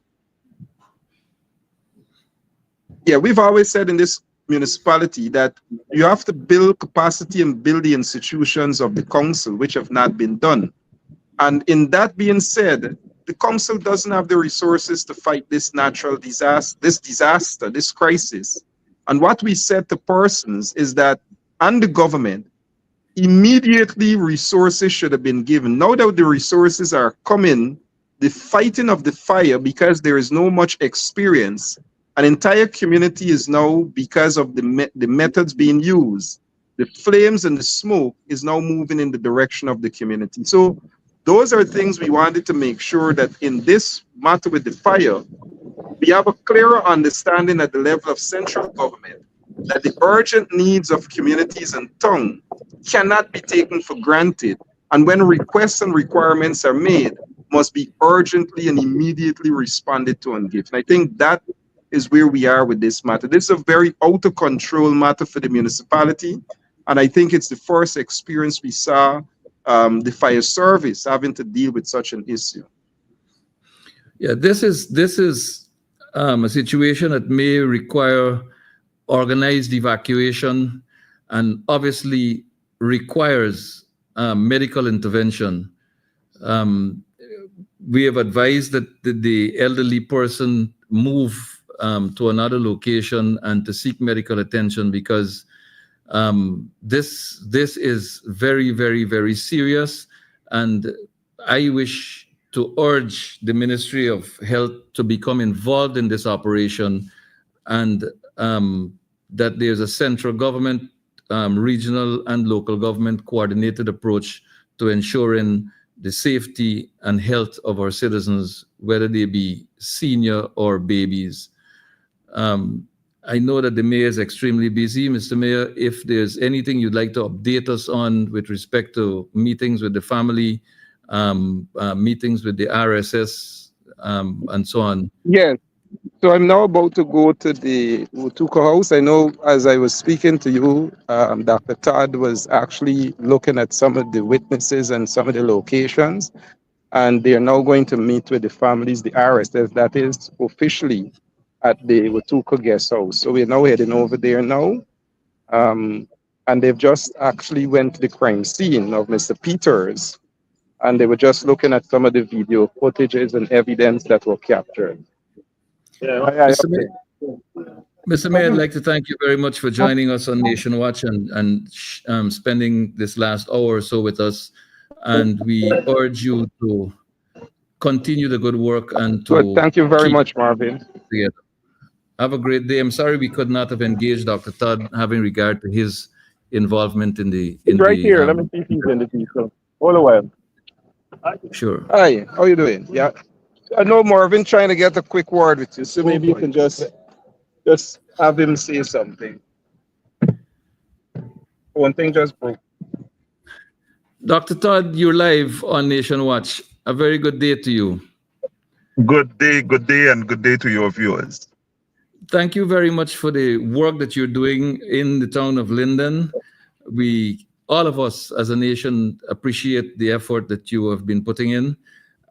we've always said in this municipality that you have to build capacity and build the institutions of the council, which have not been done. And in that being said, the council doesn't have the resources to fight this natural disaster, this crisis. And what we said to persons is that, and the government, immediately resources should have been given. Now that the resources are coming, the fighting of the fire, because there is no much experience, an entire community is now, because of the methods being used, the flames and the smoke is now moving in the direction of the community. So those are things we wanted to make sure that in this matter with the fire, we have a clearer understanding at the level of central government that the urgent needs of communities and town cannot be taken for granted. And when requests and requirements are made, must be urgently and immediately responded to and given. I think that is where we are with this matter. This is a very out of control matter for the municipality. And I think it's the first experience we saw the fire service having to deal with such an issue. Yeah, this is a situation that may require organized evacuation, and obviously requires medical intervention. We have advised that the elderly person move to another location and to seek medical attention, because this is very, very, very serious. And I wish to urge the Ministry of Health to become involved in this operation, and that there's a central government, regional and local government coordinated approach to ensuring the safety and health of our citizens, whether they be senior or babies. I know that the mayor is extremely busy. Mr. Mayor, if there's anything you'd like to update us on with respect to meetings with the family, meetings with the RSS, and so on. Yes. So I'm now about to go to the Utuka house. I know as I was speaking to you, Dr. Todd was actually looking at some of the witnesses and some of the locations, and they are now going to meet with the families, the RSS, that is officially at the Watuka guest house. So we're now heading over there now. And they've just actually went to the crime scene of Mr. Peters, and they were just looking at some of the video footages and evidence that were captured. Mr. Mayor, I'd like to thank you very much for joining us on Nation Watch and spending this last hour or so with us. And we urge you to continue the good work and to Good. Thank you very much, Marvin. Together. Have a great day. I'm sorry we could not have engaged Dr. Todd, having regard to his involvement in the. Here. Let me see if he's in the vehicle. Hold a while. Sure. Hi. How you doing? Yeah. I know Marvin trying to get a quick word with you, so maybe you can just have him say something. One thing just broke. Dr. Todd, you're live on Nation Watch. A very good day to you. Good day, and good day to your viewers. Thank you very much for the work that you're doing in the town of Linden. We, all of us as a nation, appreciate the effort that you have been putting in.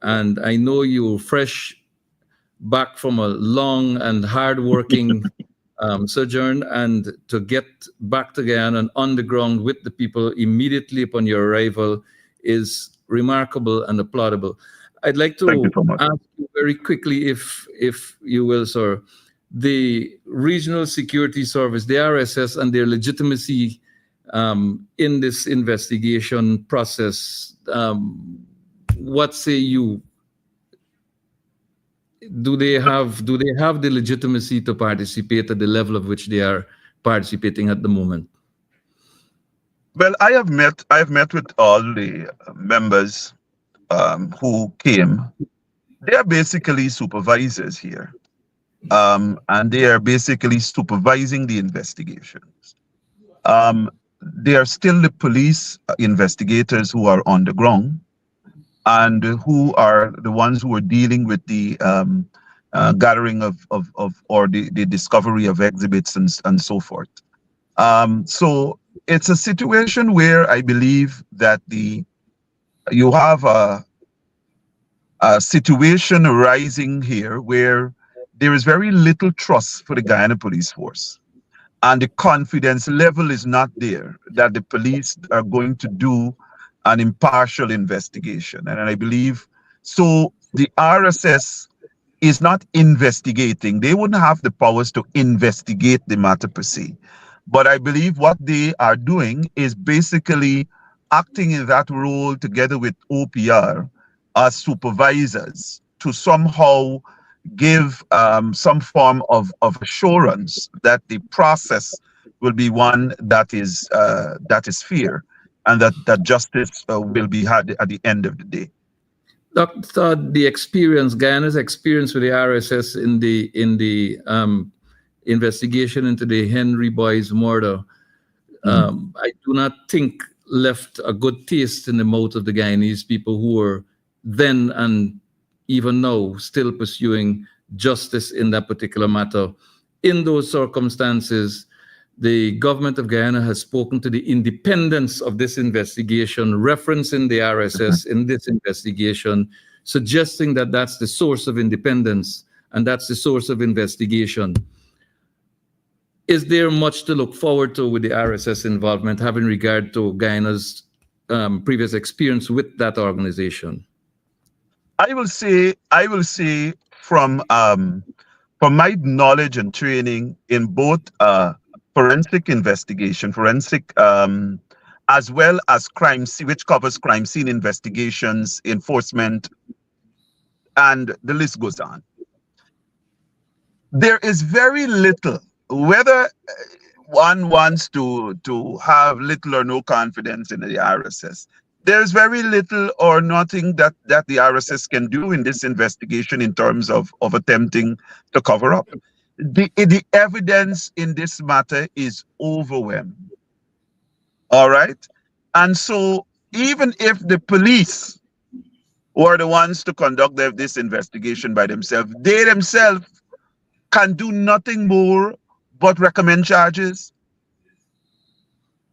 And I know you're fresh back from a long and hard-working sojourn, and to get back to Guyana and on the ground with the people immediately upon your arrival is remarkable and applaudable. I'd like to ask you very quickly, if you will, sir, the Regional Security Service, the RSS, and their legitimacy in this investigation process. What say you? Do they have the legitimacy to participate at the level of which they are participating at the moment? Well, I have met with all the members who came. They are basically supervisors here, and they are basically supervising the investigations. They are still the police investigators who are on the ground, and who are the ones who are dealing with the gathering of or the discovery of exhibits and so forth. So it's a situation where I believe that you have a situation arising here where there is very little trust for the Guyana Police Force, and the confidence level is not there that the police are going to do an impartial investigation. And I believe so. The RSS is not investigating. They wouldn't have the powers to investigate the matter per se. But I believe what they are doing is basically acting in that role together with OPR as supervisors to somehow give some form of assurance that the process will be one that is fair, and that justice will be had at the end of the day. Dr. Guyana's experience with the RSS in the investigation into the Henry Boys murder, I do not think left a good taste in the mouth of the Guyanese people who were then and even now still pursuing justice in that particular matter. In those circumstances, the government of Guyana has spoken to the independence of this investigation, referencing the RSS in this investigation, suggesting that that's the source of independence and that's the source of investigation. Is there much to look forward to with the RSS involvement, having regard to Guyana's previous experience with that organization? I will say from my knowledge and training in both forensic investigation, as well as crime, which covers crime scene investigations, enforcement, and the list goes on. There is very little, whether one wants to have little or no confidence in the RSS. There's very little or nothing that the RSS can do in this investigation in terms of attempting to cover up. The evidence in this matter is overwhelming. All right? And so even if the police were the ones to conduct this investigation by themselves, they themselves can do nothing more but recommend charges.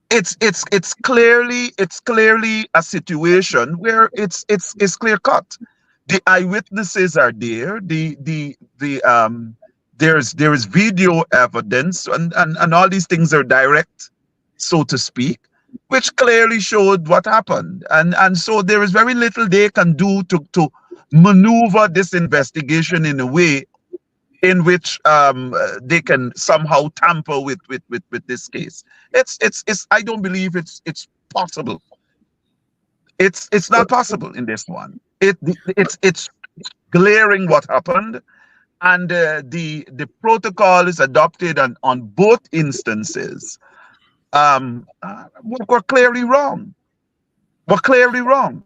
It's clearly a situation where it's clear cut. The eyewitnesses are there. There is video evidence, and all these things are direct, so to speak, which clearly showed what happened. And so there is very little they can do to maneuver this investigation in a way in which they can somehow tamper with this case. It's I don't believe it's possible. It's not possible in this one. It's glaring what happened, and the protocol is adopted on both instances. Were clearly wrong. Were clearly wrong.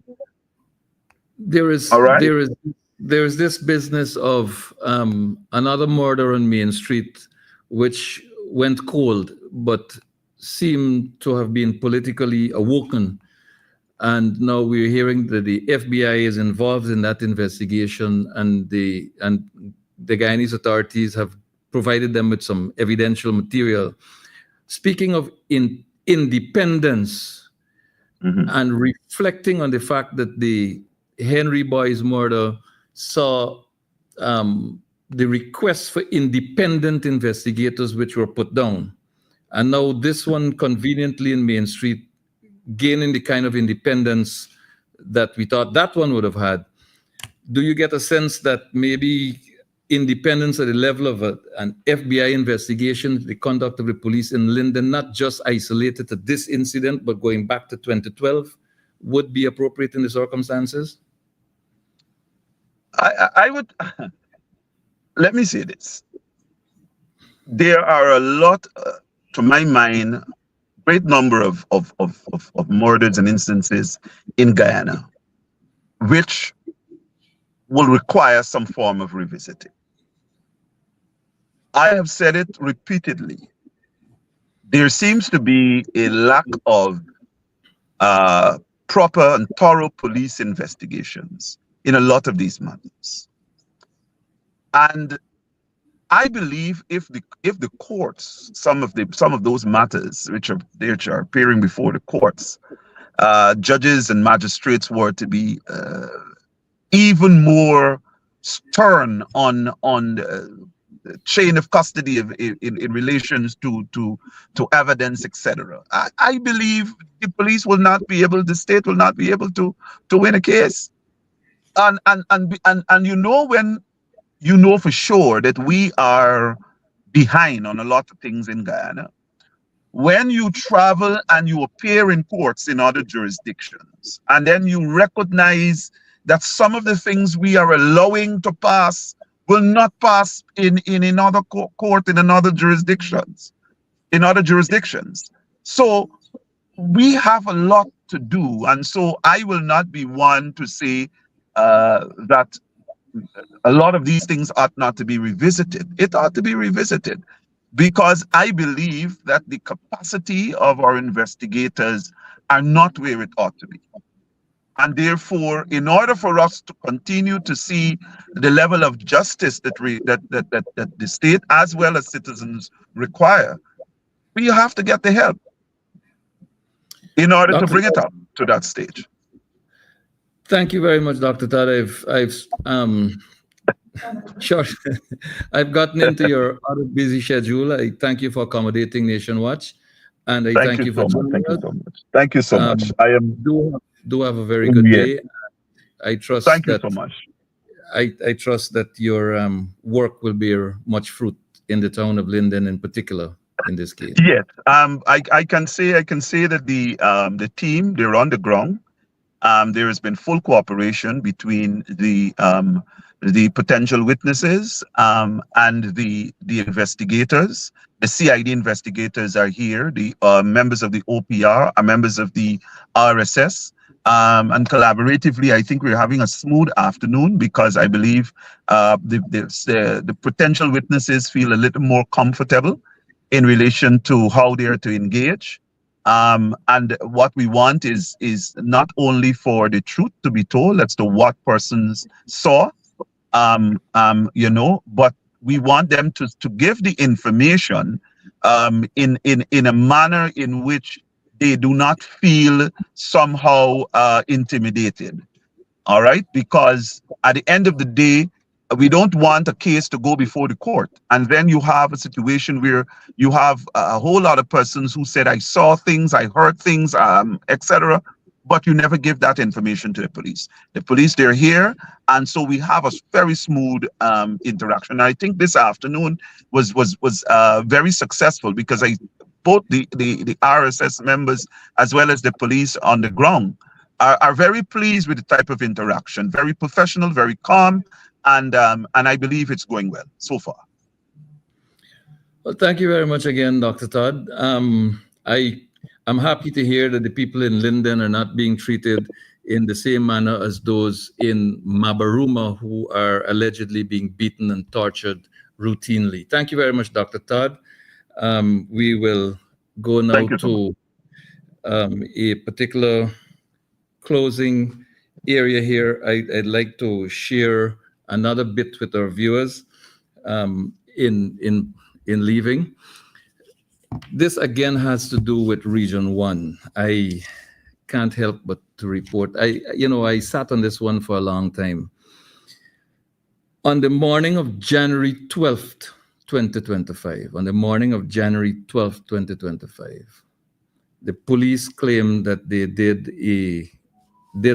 There is this business of another murder on Main Street, which went cold, but seemed to have been politically awoken. And now we're hearing that the FBI is involved in that investigation, and the Guyanese authorities have provided them with some evidential material. Speaking of independence and reflecting on the fact that the Henry Boys murder saw the requests for independent investigators which were put down. And now this one conveniently in Main Street gaining the kind of independence that we thought that one would have had. Do you get a sense that maybe independence at the level of an FBI investigation, the conduct of the police in Linden, not just isolated to this incident, but going back to 2012, would be appropriate in the circumstances? I would, let me say this. There are a lot, to my mind, great number of murders and instances in Guyana, which will require some form of revisiting. I have said it repeatedly. There seems to be a lack of proper and thorough police investigations in a lot of these matters. And I believe if the courts, some of those matters which are appearing before the courts, judges and magistrates were to be even more stern on the chain of custody in relations to evidence, etc. I believe the police will not be able, the state will not be able to win a case. And you know, when you know for sure that we are behind on a lot of things in Guyana, when you travel and you appear in courts in other jurisdictions, and then you recognize that some of the things we are allowing to pass will not pass in another court in other jurisdictions. So we have a lot to do, and so I will not be one to say that a lot of these things ought not to be revisited. It ought to be revisited, because I believe that the capacity of our investigators are not where it ought to be. And therefore, in order for us to continue to see the level of justice that the state as well as citizens require, we have to get the help in order to bring it up to that stage. Thank you very much, Dr. Todd. Sure. I've gotten into your other busy schedule. I thank you for accommodating Nation Watch, and I thank you for joining us. Thank you so much. I am do have a very good day. I trust. Thank you so much. I trust that your work will bear much fruit in the town of Linden, in particular, in this case. Yes. I can say that the team, they're on the ground. There has been full cooperation between the potential witnesses and the investigators. The CID investigators are here. The members of the OPR are members of the RSS. And collaboratively, I think we're having a smooth afternoon, because I believe the potential witnesses feel a little more comfortable in relation to how they are to engage. And what we want is not only for the truth to be told as to what persons saw, but we want them to give the information in a manner in which they do not feel somehow intimidated. All right, because at the end of the day, we don't want a case to go before the court, and then you have a situation where you have a whole lot of persons who said, I saw things, I heard things, etc., but you never give that information to the police. The police, they're here, and so we have a very smooth interaction. I think this afternoon was very successful, because both the RSS members as well as the police on the ground are very pleased with the type of interaction. Very professional, very calm, and I believe it's going well so far. Well, thank you very much again, Dr. Todd. I'm happy to hear that the people in Linden are not being treated in the same manner as those in Mabaruma, who are allegedly being beaten and tortured routinely. Thank you very much, Dr. Todd. We will go now to a particular closing area here. I'd like to share another bit with our viewers in leaving. This again has to do with Region 1. I can't help but to report. I sat on this one for a long time. On the morning of January 12th, 2025, the police claimed that they did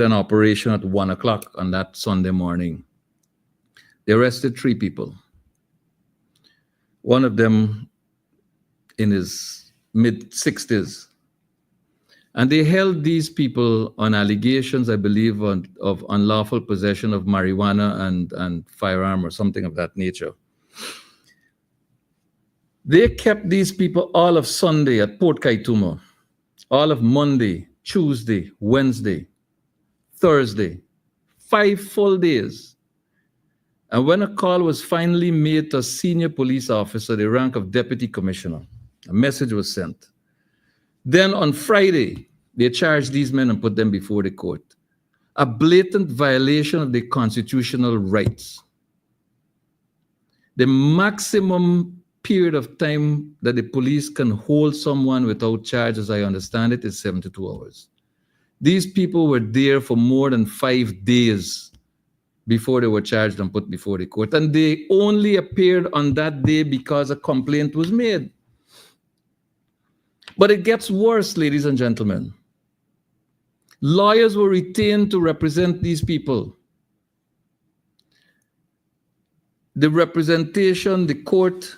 an operation at 1 o'clock on that Sunday morning. They arrested 3 people. one of them in his mid-60s. And they held these people on allegations, I believe, of unlawful possession of marijuana and firearm or something of that nature. They kept these people all of Sunday at Port Kaituma, all of Monday, Tuesday, Wednesday, Thursday, 5 full days. And when a call was finally made to a senior police officer, the rank of deputy commissioner, a message was sent. Then on Friday, they charged these men and put them before the court. A blatant violation of their constitutional rights. The maximum period of time that the police can hold someone without charge, as I understand it, is 72 hours. These people were there for more than 5 days before they were charged and put before the court. And they only appeared on that day because a complaint was made. But it gets worse, ladies and gentlemen. Lawyers were retained to represent these people. The representation, the court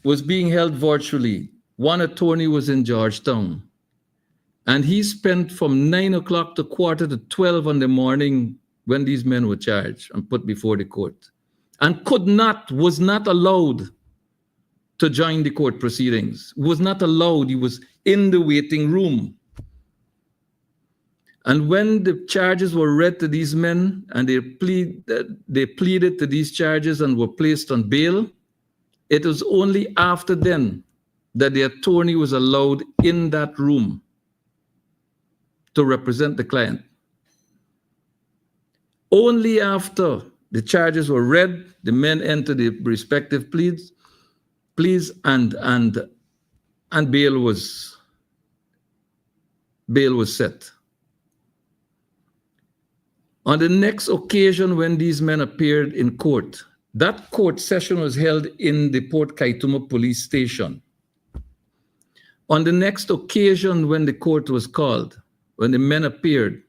was being held virtually. One attorney was in Georgetown. And he spent from 9 o'clock to 11:45 in the morning when these men were charged and put before the court. And was not allowed to join the court proceedings. Was not allowed. He was in the waiting room. And when the charges were read to these men and they pleaded to these charges and were placed on bail, it was only after then that the attorney was allowed in that room to represent the client. Only after the charges were read, the men entered the respective pleas and bail was set. On the next occasion when these men appeared in court, that court session was held in the Port Kaituma police station. On the next occasion when the court was called, when the men appeared,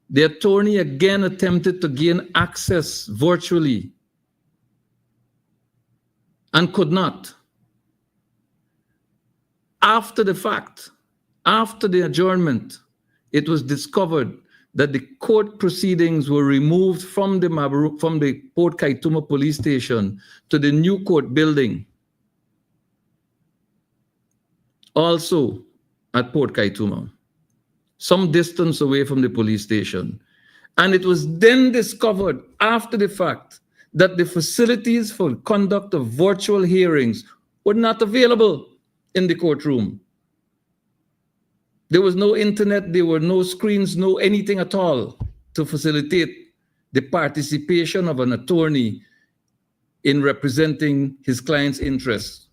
the attorney again attempted to gain access virtually and could not. After the fact, after the adjournment, it was discovered that the court proceedings were removed from the Port Kaituma police station to the new court building, also at Port Kaituma, some distance away from the police station. And it was then discovered after the fact that the facilities for conduct of virtual hearings were not available in the courtroom. There was no internet, there were no screens, no anything at all to facilitate the participation of an attorney in representing his client's interests.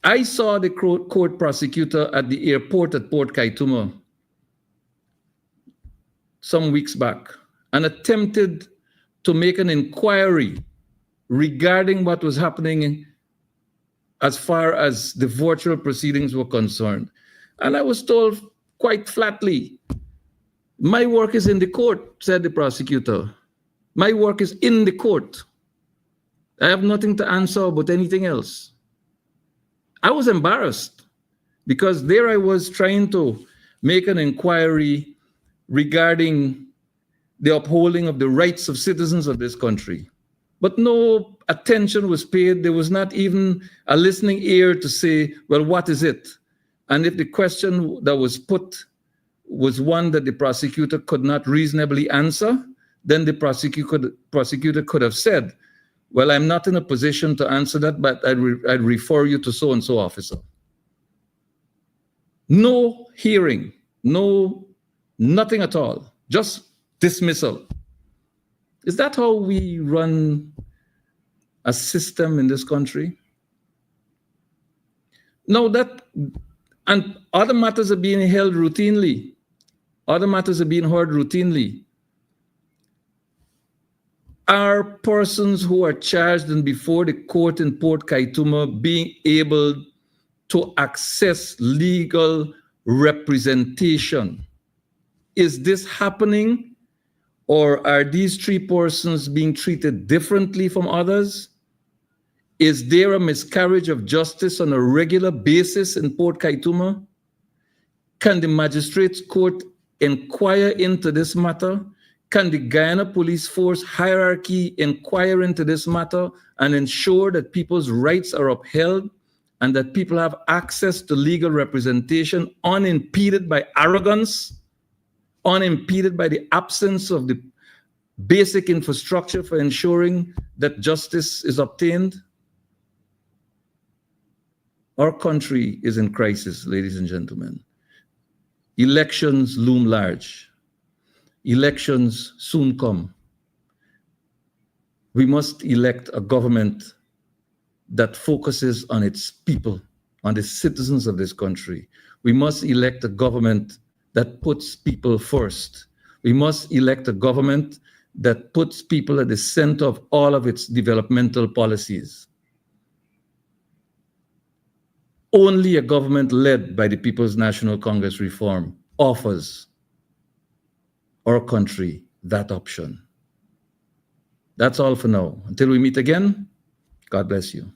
I saw the court prosecutor at the airport at Port Kaituma some weeks back and attempted to make an inquiry regarding what was happening as far as the virtual proceedings were concerned. And I was told quite flatly, my work is in the court, said the prosecutor. My work is in the court. I have nothing to answer about anything else. I was embarrassed because there I was trying to make an inquiry regarding the upholding of the rights of citizens of this country. But no attention was paid. There was not even a listening ear to say, well, what is it? And if the question that was put was one that the prosecutor could not reasonably answer, then the prosecutor could have said, well, I'm not in a position to answer that, but I'd refer you to so-and-so officer. No hearing, nothing at all, just dismissal. Is that how we run a system in this country? No, and other matters are being held routinely. Other matters are being heard routinely. Are persons who are charged and before the court in Port Kaituma being able to access legal representation? Is this happening? Or are these 3 persons being treated differently from others? Is there a miscarriage of justice on a regular basis in Port Kaituma? Can the magistrates court inquire into this matter? Can the Guyana Police Force hierarchy inquire into this matter and ensure that people's rights are upheld and that people have access to legal representation unimpeded by arrogance, unimpeded by the absence of the basic infrastructure for ensuring that justice is obtained? Our country is in crisis, ladies and gentlemen. Elections loom large. Elections soon come. We must elect a government that focuses on its people, on the citizens of this country. We must elect a government that puts people first. We must elect a government that puts people at the center of all of its developmental policies. Only a government led by the People's National Congress reform offers our country that option. That's all for now. Until we meet again, God bless you.